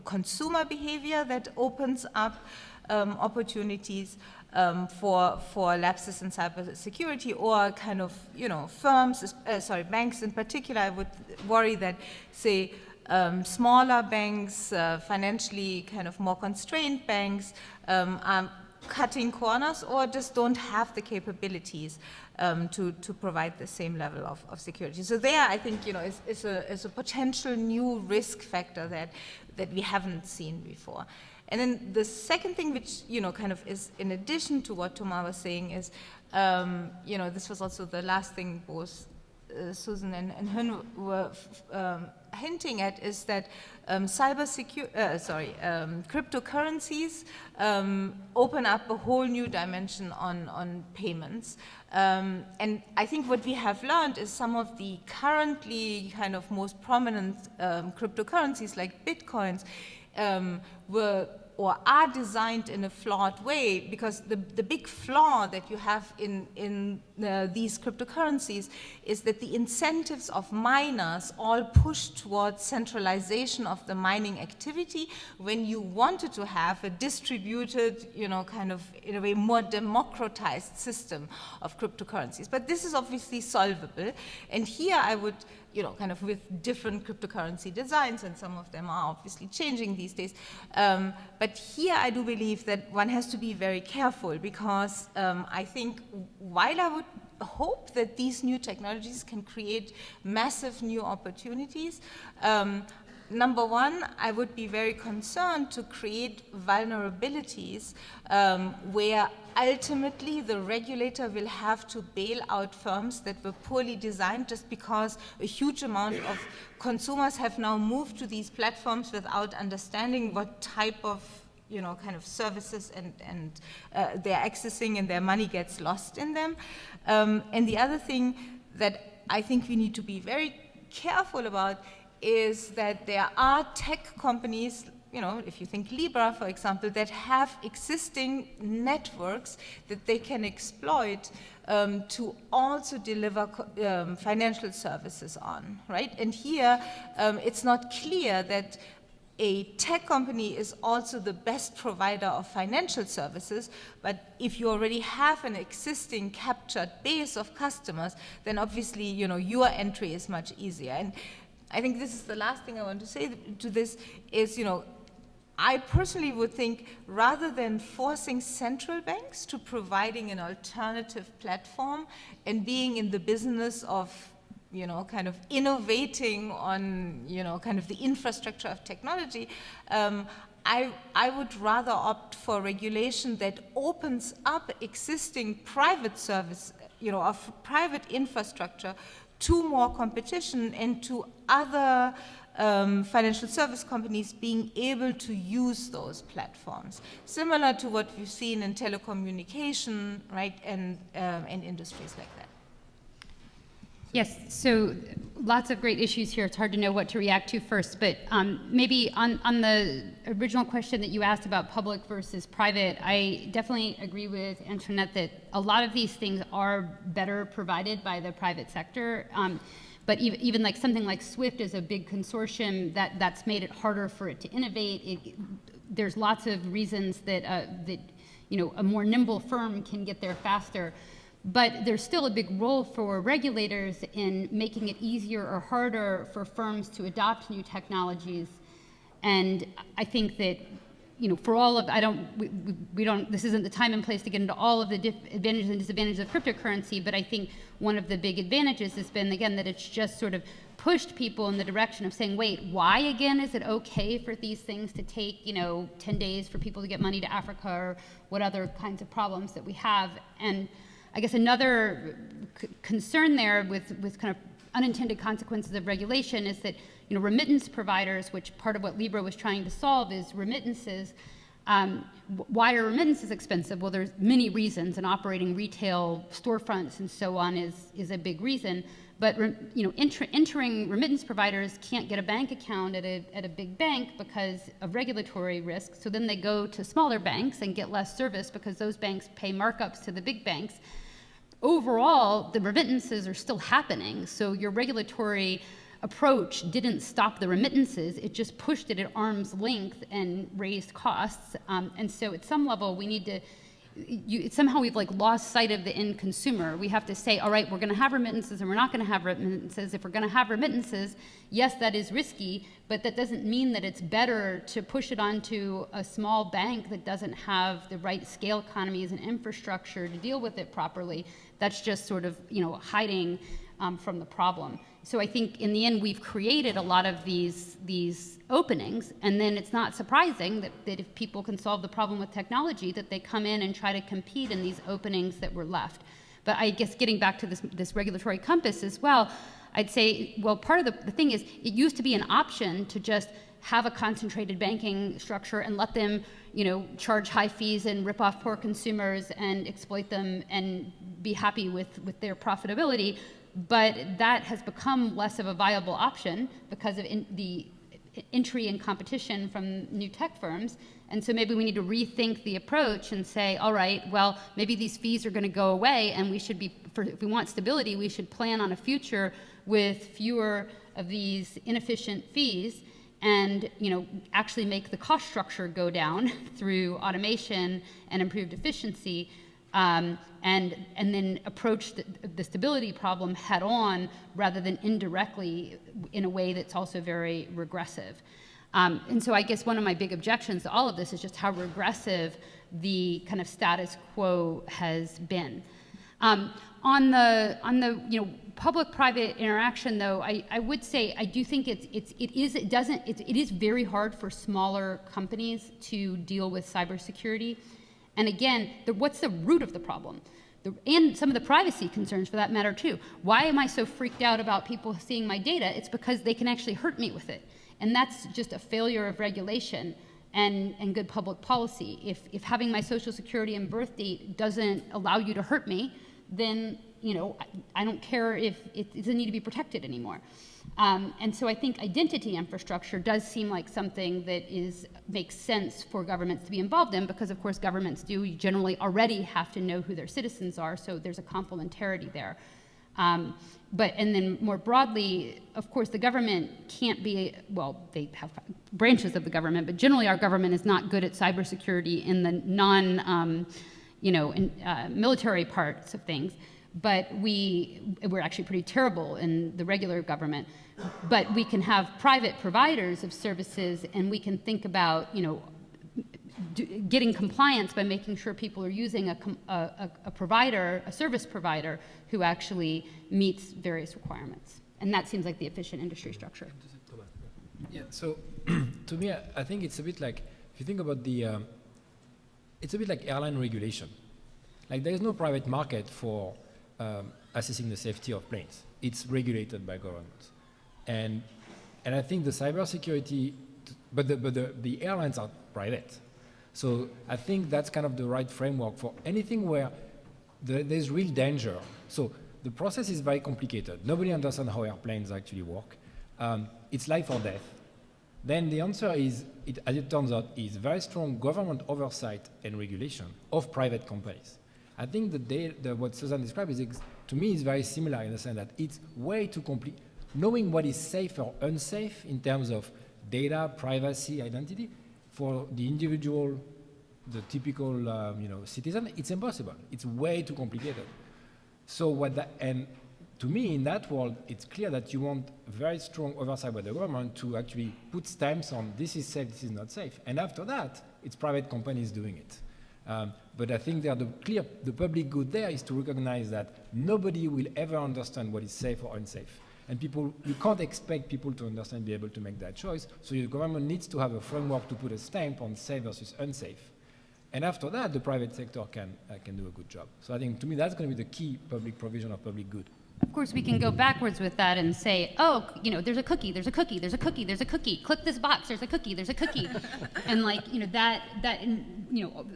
consumer behavior that opens up opportunities for lapses in cybersecurity, or kind of, firms, banks in particular. I would worry that, say, smaller banks, financially kind of more constrained banks, are cutting corners or just don't have the capabilities to provide the same level of security. So there, I think, is a potential new risk factor that we haven't seen before. And then the second thing, which, kind of is in addition to what Thomas was saying, is, this was also the last thing both Susan and Hyun were hinting at, is that cryptocurrencies open up a whole new dimension on payments. And I think what we have learned is some of the currently kind of most prominent cryptocurrencies like Bitcoins were or are designed in a flawed way, because the big flaw that you have in these cryptocurrencies is that the incentives of miners all push towards centralization of the mining activity, when you wanted to have a distributed, kind of in a way more democratized system of cryptocurrencies. But this is obviously solvable, and here I would, kind of with different cryptocurrency designs, and some of them are obviously changing these days. But here I do believe that one has to be very careful, because I think while I would hope that these new technologies can create massive new opportunities, number one, I would be very concerned to create vulnerabilities where ultimately the regulator will have to bail out firms that were poorly designed, just because a huge amount of consumers have now moved to these platforms without understanding what type of kind of services and they're accessing, and their money gets lost in them. And the other thing that I think we need to be very careful about is that there are tech companies if you think Libra, for example, that have existing networks that they can exploit to also deliver financial services on, right? And here, it's not clear that a tech company is also the best provider of financial services, but if you already have an existing captured base of customers, then obviously, your entry is much easier. And I think this is the last thing I want to say to this is, I personally would think rather than forcing central banks to providing an alternative platform and being in the business of kind of innovating on, kind of the infrastructure of technology, I would rather opt for regulation that opens up existing private service, of private infrastructure to more competition and to other financial service companies being able to use those platforms, similar to what we've seen in telecommunication, right, and industries like that. Yes, so lots of great issues here. It's hard to know what to react to first, but maybe on the original question that you asked about public versus private, I definitely agree with Antoinette that a lot of these things are better provided by the private sector. But even like something like SWIFT is a big consortium that's made it harder for it to innovate. There's lots of reasons that a more nimble firm can get there faster. But there's still a big role for regulators in making it easier or harder for firms to adopt new technologies. And I think that, for all of, this isn't the time and place to get into all of the advantages and disadvantages of cryptocurrency, but I think one of the big advantages has been, again, that it's just sort of pushed people in the direction of saying, wait, why again is it okay for these things to take, 10 days for people to get money to Africa, or what other kinds of problems that we have? And I guess another concern there with kind of unintended consequences of regulation is that, remittance providers, which part of what Libra was trying to solve is remittances. Why are remittances expensive? Well, there's many reasons, and operating retail storefronts and so on is a big reason. But entering remittance providers can't get a bank account at a big bank because of regulatory risk. So then they go to smaller banks and get less service because those banks pay markups to the big banks. Overall, the remittances are still happening. So your regulatory approach didn't stop the remittances. It just pushed it at arm's length and raised costs. And so at some level, we need to, somehow we've lost sight of the end consumer. We have to say, all right, we're going to have remittances and we're not going to have remittances. If we're going to have remittances, yes, that is risky, but that doesn't mean that it's better to push it onto a small bank that doesn't have the right scale economies and infrastructure to deal with it properly. That's just sort of, hiding from the problem. So I think in the end, we've created a lot of these openings, and then it's not surprising that if people can solve the problem with technology, that they come in and try to compete in these openings that were left. But I guess getting back to this regulatory compass as well, I'd say, well, part of the thing is it used to be an option to just have a concentrated banking structure and let them, charge high fees and rip off poor consumers and exploit them and be happy with their profitability. But that has become less of a viable option because of the entry and competition from new tech firms. And so maybe we need to rethink the approach and say, all right, well, maybe these fees are going to go away, and we should be, if we want stability, we should plan on a future with fewer of these inefficient fees, and actually make the cost structure go down through automation and improved efficiency, and then approach the stability problem head on rather than indirectly in a way that's also very regressive. And so I guess one of my big objections to all of this is just how regressive the kind of status quo has been. On the public-private interaction, though, I would say I do think it is very hard for smaller companies to deal with cybersecurity. And again, what's the root of the problem? And some of the privacy concerns, for that matter, too. Why am I so freaked out about people seeing my data? It's because they can actually hurt me with it. And that's just a failure of regulation and good public policy. If having my social security and birth date doesn't allow you to hurt me, then I don't care if it doesn't need to be protected anymore. And so I think identity infrastructure does seem like something that makes sense for governments to be involved in, because of course governments do generally already have to know who their citizens are, so there's a complementarity there. And then more broadly, of course, the government can't be, well, they have branches of the government, but generally our government is not good at cybersecurity in the military parts of things. But we're actually pretty terrible in the regular government. But we can have private providers of services, and we can think about, getting compliance by making sure people are using a service provider who actually meets various requirements. And that seems like the efficient industry structure. Yeah, so to me, I think it's a bit like, if you think about it's a bit like airline regulation. Like there is no private market for assessing the safety of planes. It's regulated by governments. And I think the cybersecurity, but the airlines are private. So I think that's kind of the right framework for anything where there's real danger. So the process is very complicated. Nobody understands how airplanes actually work. It's life or death. Then the answer is, as it turns out, is very strong government oversight and regulation of private companies. I think what Susan described to me is very similar in the sense that it's way too complete. Knowing what is safe or unsafe in terms of data, privacy, identity, for the individual, the typical citizen, it's impossible. It's way too complicated. So and to me, in that world, it's clear that you want very strong oversight by the government to actually put stamps on this is safe, this is not safe. And after that, it's private companies doing it. But I think the public good there is to recognize that nobody will ever understand what is safe or unsafe. And you can't expect people to understand, be able to make that choice. So your government needs to have a framework to put a stamp on safe versus unsafe. And after that, the private sector can do a good job. So I think, to me, that's going to be the key public provision of public good. Of course, we can go backwards with that and say, oh, there's a cookie, there's a cookie, there's a cookie, there's a cookie. Click this box, there's a cookie, there's a cookie. And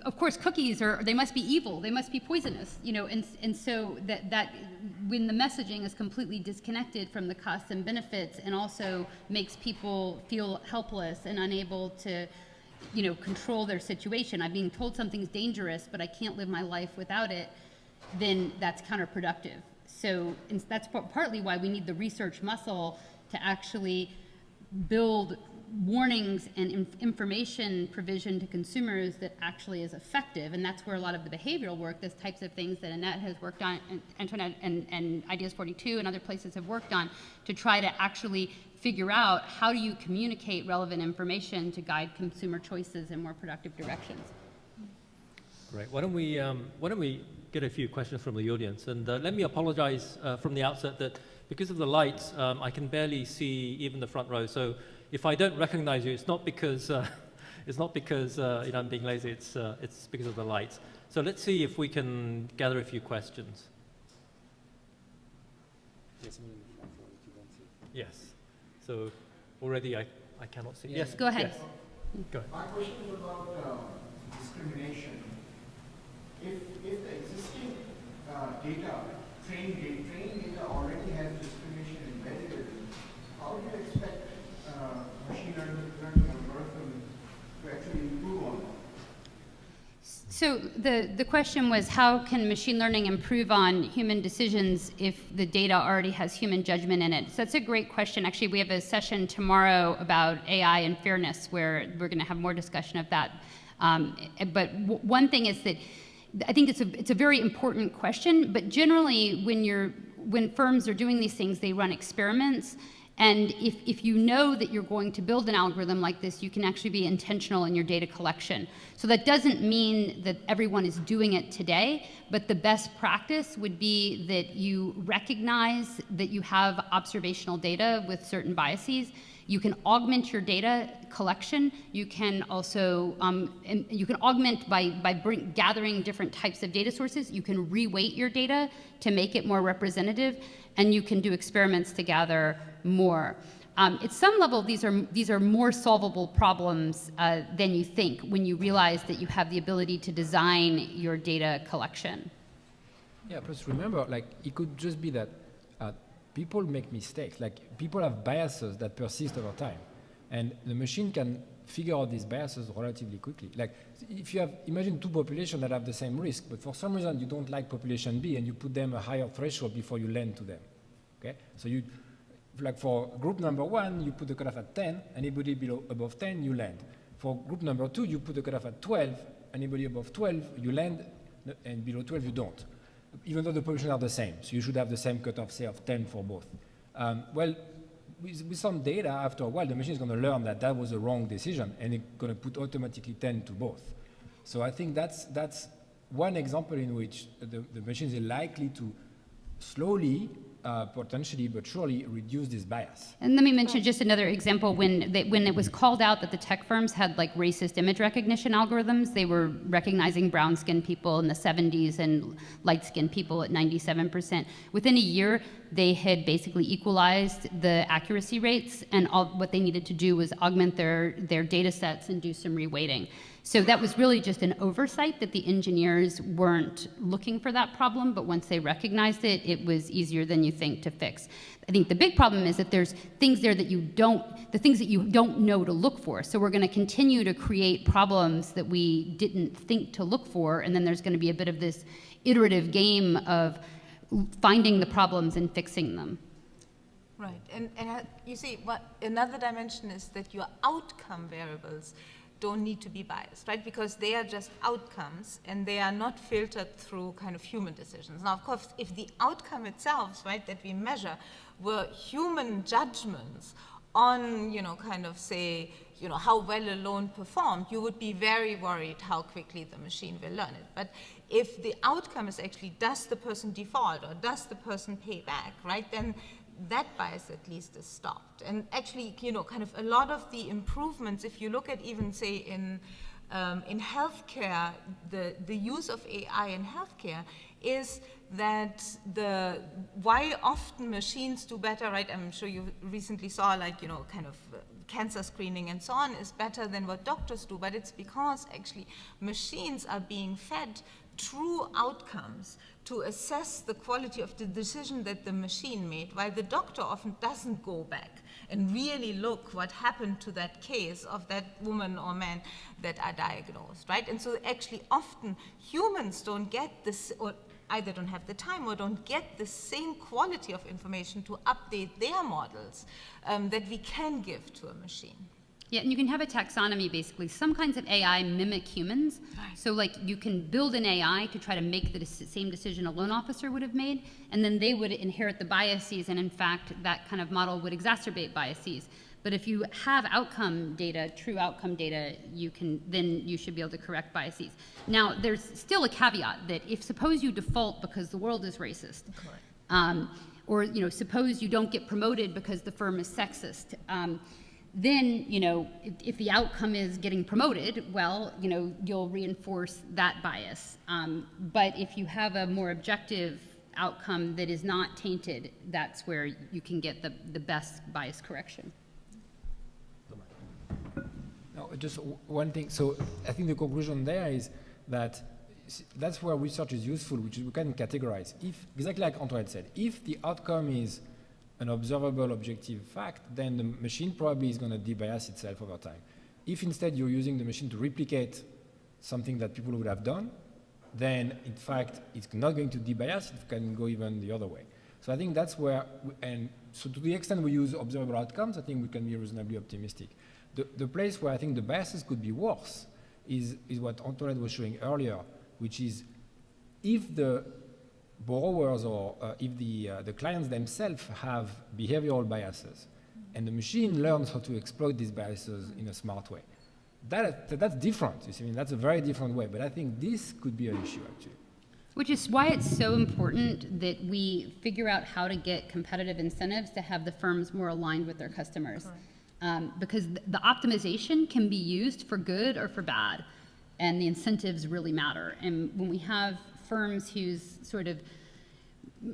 of course, cookies they must be evil, they must be poisonous, and so that when the messaging is completely disconnected from the costs and benefits, and also makes people feel helpless and unable to, control their situation. I'm being told something's dangerous, but I can't live my life without it, then that's counterproductive. So that's partly why we need the research muscle to actually build warnings and information provision to consumers that actually is effective. And that's where a lot of the behavioral work, those types of things that Annette has worked on, and Antoinette and Ideas 42 and other places have worked on, to try to actually figure out how do you communicate relevant information to guide consumer choices in more productive directions. Great. Why don't we get a few questions from the audience? And let me apologize from the outset that because of the lights, I can barely see even the front row. So if I don't recognize you, it's not because I'm being lazy. It's because of the lights. So let's see if we can gather a few questions. Yes. So already I cannot see. Yes. Go ahead. Yes. Go ahead. My question is about discrimination. If the existing training data already has discrimination embedded in it, how do you expect machine learning algorithm to actually improve on that? So the question was, how can machine learning improve on human decisions if the data already has human judgment in it? So that's a great question. Actually, we have a session tomorrow about AI and fairness where we're going to have more discussion of that. But one thing is that I think it's a very important question, but generally when firms are doing these things, they run experiments. And if you know that you're going to build an algorithm like this, you can actually be intentional in your data collection. So that doesn't mean that everyone is doing it today, but the best practice would be that you recognize that you have observational data with certain biases. You can augment your data collection. You can also you can augment by gathering different types of data sources. You can reweight your data to make it more representative, and you can do experiments to gather more. At some level, these are more solvable problems than you think when you realize that you have the ability to design your data collection. Yeah, plus remember, it could just be that people make mistakes. Like, people have biases that persist over time. And the machine can figure out these biases relatively quickly. Like, if you have, imagine two populations that have the same risk, but for some reason you don't like population B and you put them a higher threshold before you lend to them, okay? So you, like for group number 1, you put the cutoff at 10, anybody above 10, you lend. For group number 2, you put the cutoff at 12, anybody above 12, you lend, and below 12, you don't. Even though the populations are the same, so you should have the same cutoff, say, of 10 for both. Well, with some data, after a while, the machine is going to learn that that was a wrong decision, and it's going to put automatically 10 to both. So I think that's one example in which the machines are likely to slowly, potentially, but surely reduce this bias. And let me mention just another example. When it was called out that the tech firms had like racist image recognition algorithms, they were recognizing brown-skinned people in the 70s and light-skinned people at 97%. Within a year, they had basically equalized the accuracy rates, and all what they needed to do was augment their data sets and do some reweighting. So that was really just an oversight that the engineers weren't looking for that problem, but once they recognized it, it was easier than you think to fix. I think the big problem is that there's things there that you don't know to look for. So we're going to continue to create problems that we didn't think to look for, and then there's going to be a bit of this iterative game of finding the problems and fixing them. Right, and you see, another dimension is that your outcome variables don't need to be biased, right? Because they are just outcomes and they are not filtered through kind of human decisions. Now, of course, if the outcome itself, right, that we measure were human judgments on, kind of say, how well a loan performed, you would be very worried how quickly the machine will learn it. But if the outcome is actually, does the person default or does the person pay back, right, then that bias at least is stopped. And actually, kind of a lot of the improvements, if you look at even, say, in healthcare, the use of AI in healthcare is that why often machines do better, right? I'm sure you recently saw, like, kind of cancer screening and so on is better than what doctors do, but it's because actually machines are being fed true outcomes to assess the quality of the decision that the machine made, while the doctor often doesn't go back and really look what happened to that case of that woman or man that are diagnosed, right? And so actually often humans don't get this, or either don't have the time or don't get the same quality of information to update their models that we can give to a machine. Yeah, and you can have a taxonomy, basically. Some kinds of AI mimic humans. Right. So, like, you can build an AI to try to make the same decision a loan officer would have made, and then they would inherit the biases, and in fact, that kind of model would exacerbate biases. But if you have outcome data, true outcome data, then you should be able to correct biases. Now, there's still a caveat that if suppose you default because the world is racist, or suppose you don't get promoted because the firm is sexist, then, if the outcome is getting promoted, well, you'll reinforce that bias. But if you have a more objective outcome that is not tainted, that's where you can get the best bias correction. No, just one thing. So I think the conclusion there is that that's where research is useful, which is we can categorize. If, exactly like Antoine said, if the outcome is an observable objective fact, then the machine probably is going to debias itself over time. If instead you're using the machine to replicate something that people would have done, then in fact it's not going to debias, it can go even the other way. So I think that's where, and so to the extent we use observable outcomes, I think we can be reasonably optimistic. The place where I think the biases could be worse is what Antoinette was showing earlier, which is if the borrowers or if the clients themselves have behavioral biases and the machine learns how to exploit these biases in a smart way. That's different. I mean, that's a very different way, but I think this could be an issue actually. Which is why it's so important that we figure out how to get competitive incentives to have the firms more aligned with their customers. Because the optimization can be used for good or for bad, and the incentives really matter. And when we have firms whose sort of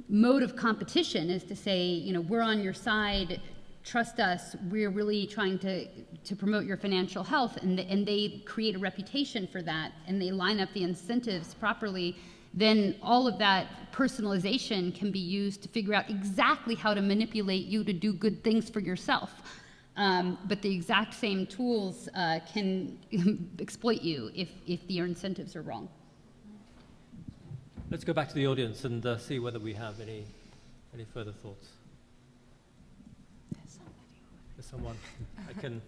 mode of competition is to say, we're on your side, trust us, we're really trying to promote your financial health, and they create a reputation for that, and they line up the incentives properly, then all of that personalization can be used to figure out exactly how to manipulate you to do good things for yourself. But the exact same tools can exploit you if your incentives are wrong. Let's go back to the audience and see whether we have any further thoughts. There's someone. I can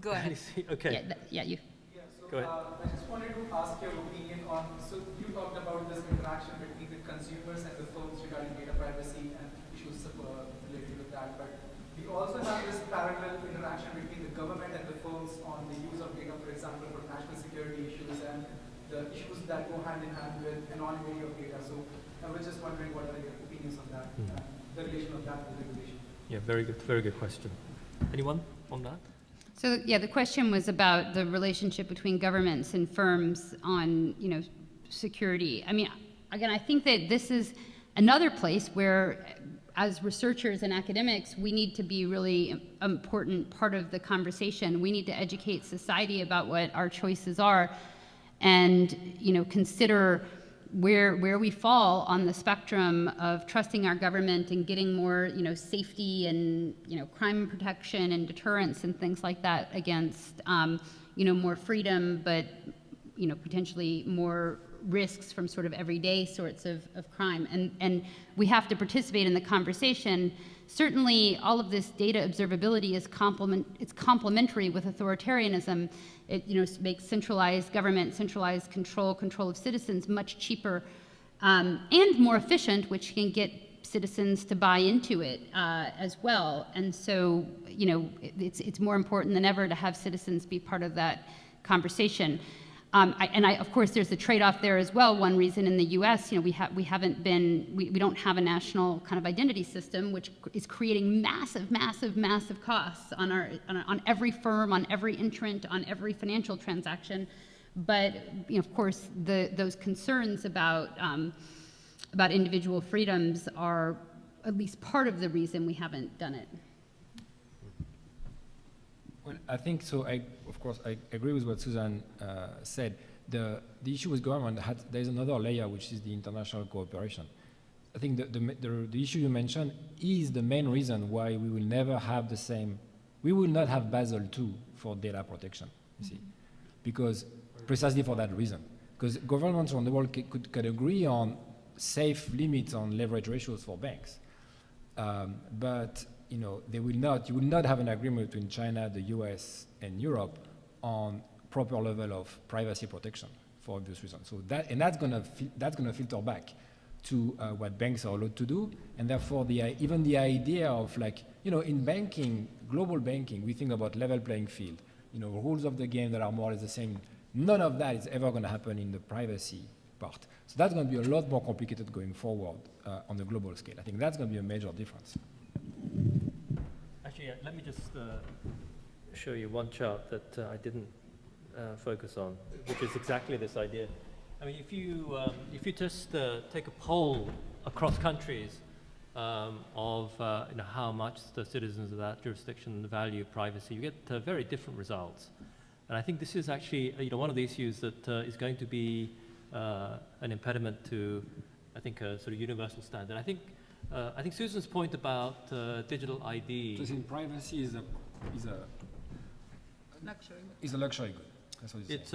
Go ahead. see. Okay. You. Yeah, so Go ahead. I just wanted to ask your opinion on, so you talked about this interaction between the consumers and the firms regarding data privacy and issues related with that, but we also have this parallel interaction between the government and the firms on the use of data, for example, for national security issues and the issues that go hand in hand with anonymity of data. So I was just wondering what are your opinions on that, the relation of that with regulation. Yeah, very good question. Anyone on that? So yeah, the question was about the relationship between governments and firms on, security. I mean, again, I think that this is another place where, as researchers and academics, we need to be really important part of the conversation. We need to educate society about what our choices are, and consider where we fall on the spectrum of trusting our government and getting more safety and crime protection and deterrence and things like that against more freedom, but potentially more risks from sort of everyday sorts of crime, and we have to participate in the conversation. Certainly all of this data observability is complementary with authoritarianism. It makes centralized government, centralized control of citizens much cheaper and more efficient, which can get citizens to buy into it as well. And so it's more important than ever to have citizens be part of that conversation. Of course, there's a trade-off there as well. One reason in the U.S., we don't have a national kind of identity system, which is creating massive costs on every firm, on every entrant, on every financial transaction. But of course, those concerns about individual freedoms are at least part of the reason we haven't done it. Well, I think so. Of course, I agree with what Susan said. The issue with government, there's another layer, which is the international cooperation. I think the issue you mentioned is the main reason why we will never have the same. We will not have Basel II for data protection, you see, because precisely for that reason. Because governments around the world could agree on safe limits on leverage ratios for banks, but they will not. You will not have an agreement between China, the U.S., and Europe on proper level of privacy protection for obvious reasons. So that's going to filter back to what banks are allowed to do, and therefore even the idea of in banking, global banking, we think about level playing field, rules of the game that are more or less the same. None of that is ever going to happen in the privacy part. So that's going to be a lot more complicated going forward on the global scale. I think that's going to be a major difference. Actually, let me just show you one chart that I didn't focus on, which is exactly this idea. I mean, if you just take a poll across countries of how much the citizens of that jurisdiction value privacy, you get very different results. And I think this is actually one of the issues that is going to be an impediment to, I think, a sort of universal standard. I think Susan's point about digital ID. So privacy is a luxury good. That's what it's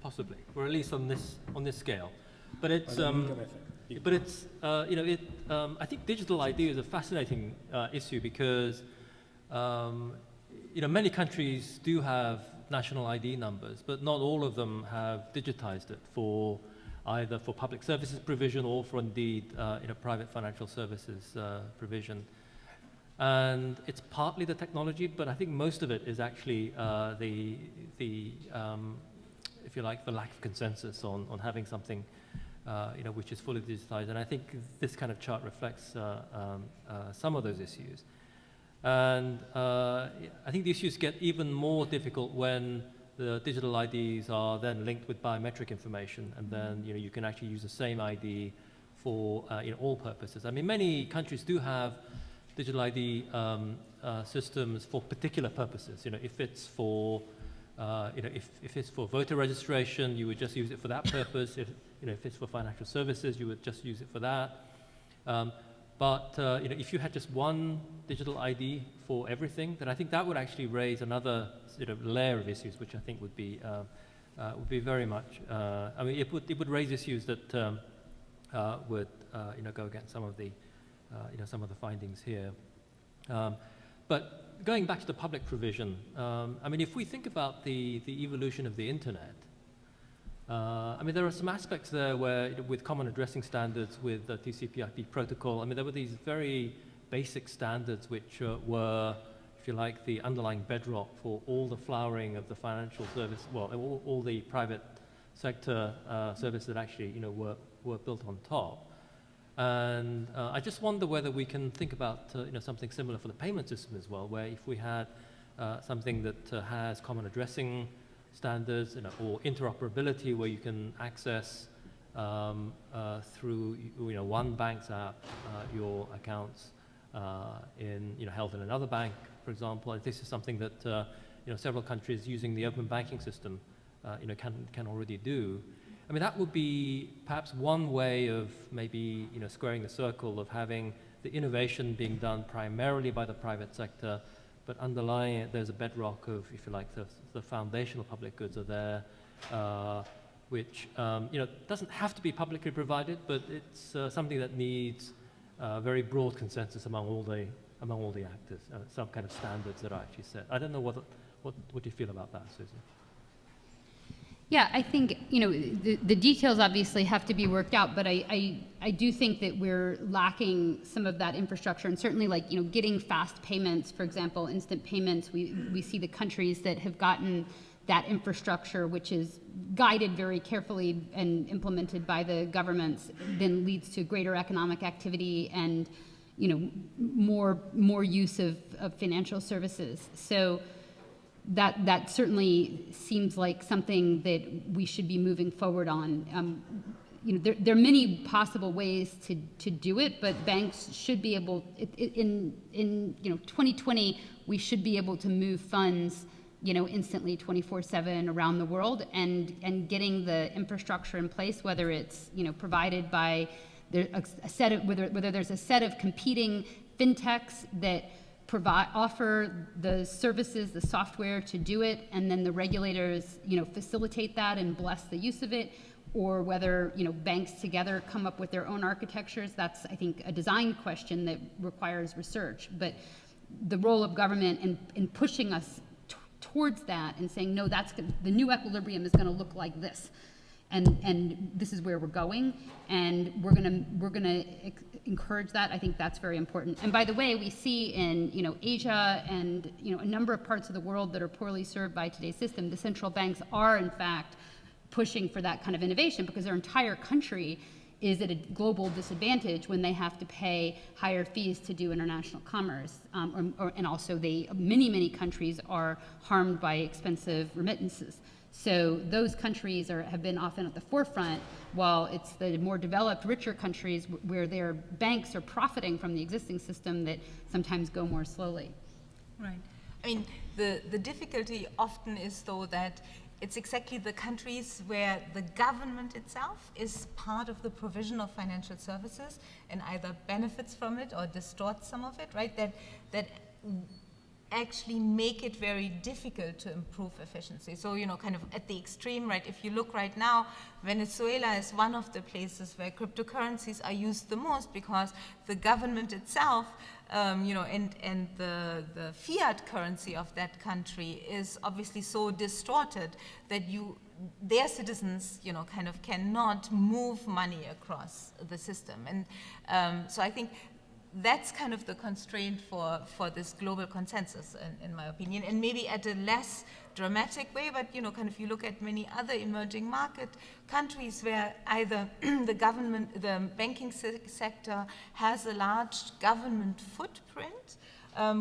possibly, or at least on this scale. But it's I think digital ID is a fascinating issue because many countries do have national ID numbers, but not all of them have digitized it for either for public services provision or for indeed private financial services provision. And it's partly the technology, but I think most of it is actually if you like, the lack of consensus on having something which is fully digitized. And I think this kind of chart reflects some of those issues. And I think the issues get even more difficult when the digital IDs are then linked with biometric information, and then you can actually use the same ID for all purposes. I mean, many countries do have digital ID systems for particular purposes. If it's for if it's for voter registration, you would just use it for that purpose. If it's for financial services, you would just use it for that. But if you had just one digital ID for everything, then I think that would actually raise another sort of layer of issues, which I think would be very much. I mean, it would raise issues that would go against some of the findings here. But going back to the public provision, I mean, if we think about the evolution of the internet, I mean, there are some aspects there where, with common addressing standards, with the TCP/IP protocol, I mean, there were these very basic standards which were, if you like, the underlying bedrock for all the flowering of the financial service, well, all the private sector services that actually, were built on top. And I just wonder whether we can think about something similar for the payment system as well, where if we had something that has common addressing standards, or interoperability, where you can access through one bank's app your accounts held in another bank, for example. And this is something that several countries using the open banking system can already do. I mean, that would be perhaps one way of maybe squaring the circle of having the innovation being done primarily by the private sector, but underlying it, there's a bedrock of, if you like, the foundational public goods are there, which doesn't have to be publicly provided, but it's something that needs very broad consensus among all the actors, some kind of standards that are actually set. I don't know what do you feel about that, Susan? Yeah, I think, the details obviously have to be worked out, but I do think that we're lacking some of that infrastructure, and certainly getting fast payments, for example, instant payments. We see the countries that have gotten that infrastructure, which is guided very carefully and implemented by the governments, then leads to greater economic activity and, more use of financial services. So that certainly seems like something that we should be moving forward on. There are many possible ways to do it, but banks should be able, in 2020, we should be able to move funds, instantly 24/7 around the world, and getting the infrastructure in place, whether it's provided by whether there's a set of competing fintechs that offer the services, the software to do it, and then the regulators, facilitate that and bless the use of it, or whether, banks together come up with their own architectures. That's, I think, a design question that requires research. But the role of government in pushing us towards that and saying, no, the new equilibrium is going to look like this. And this is where we're going, and we're gonna encourage that. I think that's very important. And by the way, we see in Asia and a number of parts of the world that are poorly served by today's system, the central banks are in fact pushing for that kind of innovation, because their entire country is at a global disadvantage when they have to pay higher fees to do international commerce, and also many countries are harmed by expensive remittances. So those countries have been often at the forefront, while it's the more developed, richer countries where their banks are profiting from the existing system that sometimes go more slowly. Right. I mean, the difficulty often is, though, that it's exactly the countries where the government itself is part of the provision of financial services and either benefits from it or distorts some of it, right? That actually make it very difficult to improve efficiency. So, kind of at the extreme, right, if you look right now, Venezuela is one of the places where cryptocurrencies are used the most, because the government itself, and the fiat currency of that country is obviously so distorted that their citizens, kind of cannot move money across the system. And so I think that's kind of the constraint for this global consensus, in my opinion, and maybe at a less dramatic way, but kind of you look at many other emerging market countries where either the banking sector has a large government footprint,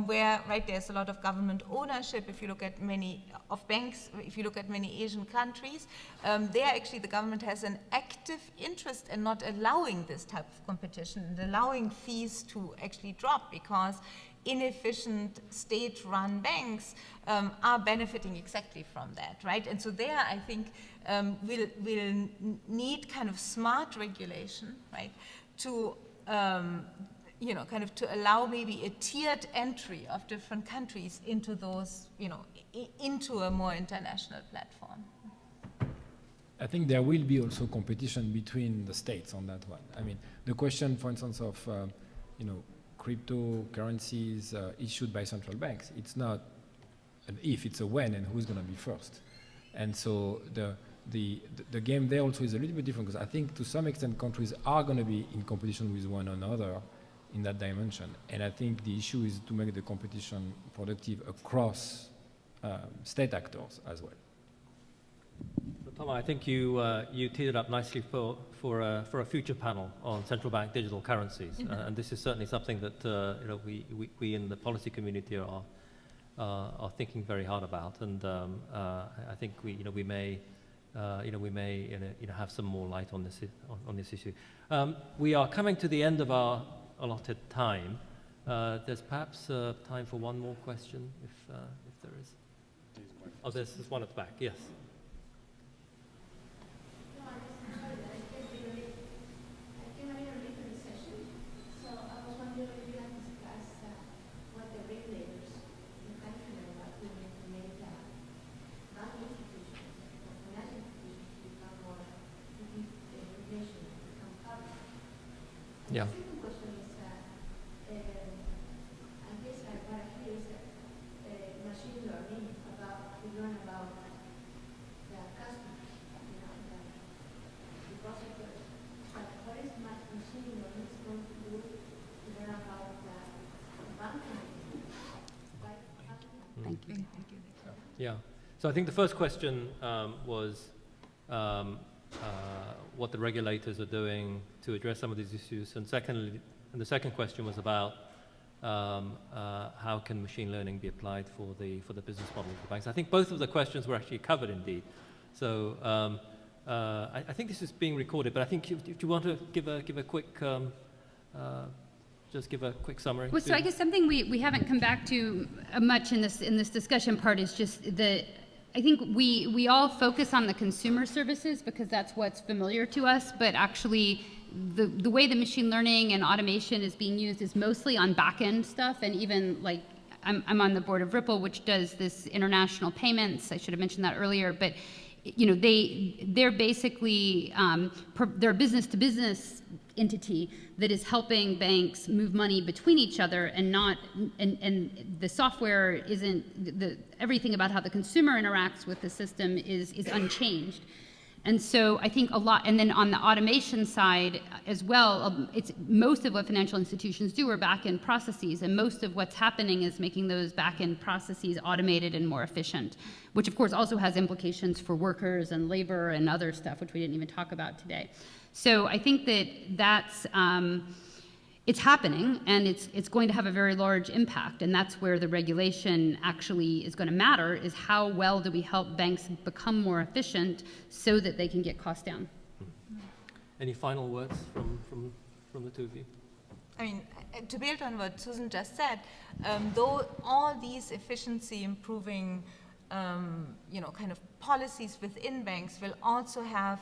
where, right, there's a lot of government ownership. If you look at many of banks, if you look at many Asian countries, there actually the government has an active interest in not allowing this type of competition and allowing fees to actually drop, because inefficient state-run banks are benefiting exactly from that, right? And so there, I think, we'll need kind of smart regulation, right, to kind of to allow maybe a tiered entry of different countries into those, into a more international platform. I think there will be also competition between the states on that one. I mean, the question, for instance, of cryptocurrencies issued by central banks, it's not an if, it's a when, and who's going to be first. And so the game there also is a little bit different, because I think to some extent countries are going to be in competition with one another in that dimension. And I think the issue is to make the competition productive across state actors as well. Tom, I think you teed it up nicely for a future panel on central bank digital currencies, and this is certainly something that we in the policy community are thinking very hard about, and I think we may have some more light on this issue. We are coming to the end of our allotted time. There's perhaps time for one more question, if there is. Oh, there's one at the back. Yes. Yeah. The second question is, I guess what I hear is that machine learning we learn about the customers, the depositors. But what is machine learning going to do to learn about the banking? Thank you. Yeah. So I think the first question was what the regulators are doing to address some of these issues, and the second question was about how can machine learning be applied for the business model of the banks. I think both of the questions were actually covered indeed. So I think this is being recorded, but I think if you want to give a quick just give a quick summary. Well, so I guess something we haven't come back to much in this discussion part is just I think we all focus on the consumer services because that's what's familiar to us, but actually the way the machine learning and automation is being used is mostly on back-end stuff, and even like I'm on the board of Ripple, which does this international payments. I should have mentioned that earlier, but they're basically they're a business-to-business entity that is helping banks move money between each other, and the software isn't everything about how the consumer interacts with the system is unchanged. And so I think a lot, and then on the automation side as well, it's most of what financial institutions do are back-end processes, and most of what's happening is making those back-end processes automated and more efficient, which of course also has implications for workers and labor and other stuff, which we didn't even talk about today. So I think that's it's happening, and it's going to have a very large impact, and that's where the regulation actually is going to matter, is how well do we help banks become more efficient so that they can get costs down. Any final words from the two of you? I mean, to build on what Susan just said, though all these efficiency improving kind of policies within banks will also have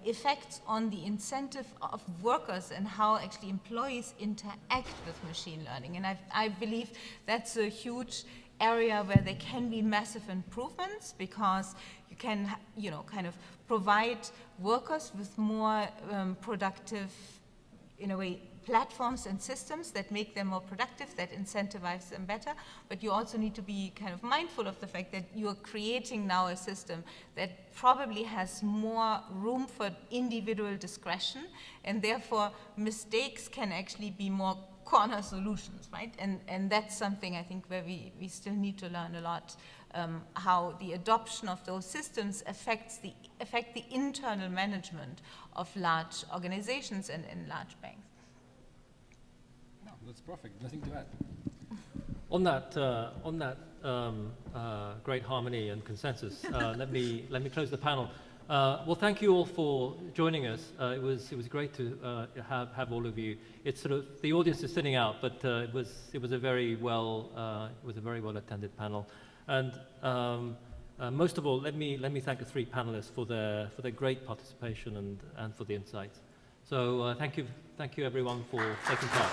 effects on the incentive of workers and how actually employees interact with machine learning. And I believe that's a huge area where there can be massive improvements, because you can, kind of provide workers with more productive, in a way, platforms and systems that make them more productive, that incentivize them better. But you also need to be kind of mindful of the fact that you are creating now a system that probably has more room for individual discretion, and therefore mistakes can actually be more corner solutions, right? And that's something I think where we still need to learn a lot, how the adoption of those systems affect the internal management of large organizations and large banks. That's perfect. Nothing to add. On that great harmony and consensus, let me close the panel. Well, thank you all for joining us. It was great to have all of you. It's sort of the audience is thinning out, but it was a very well attended panel. And most of all, let me thank the three panelists for their great participation and for the insights. So thank you everyone for taking part.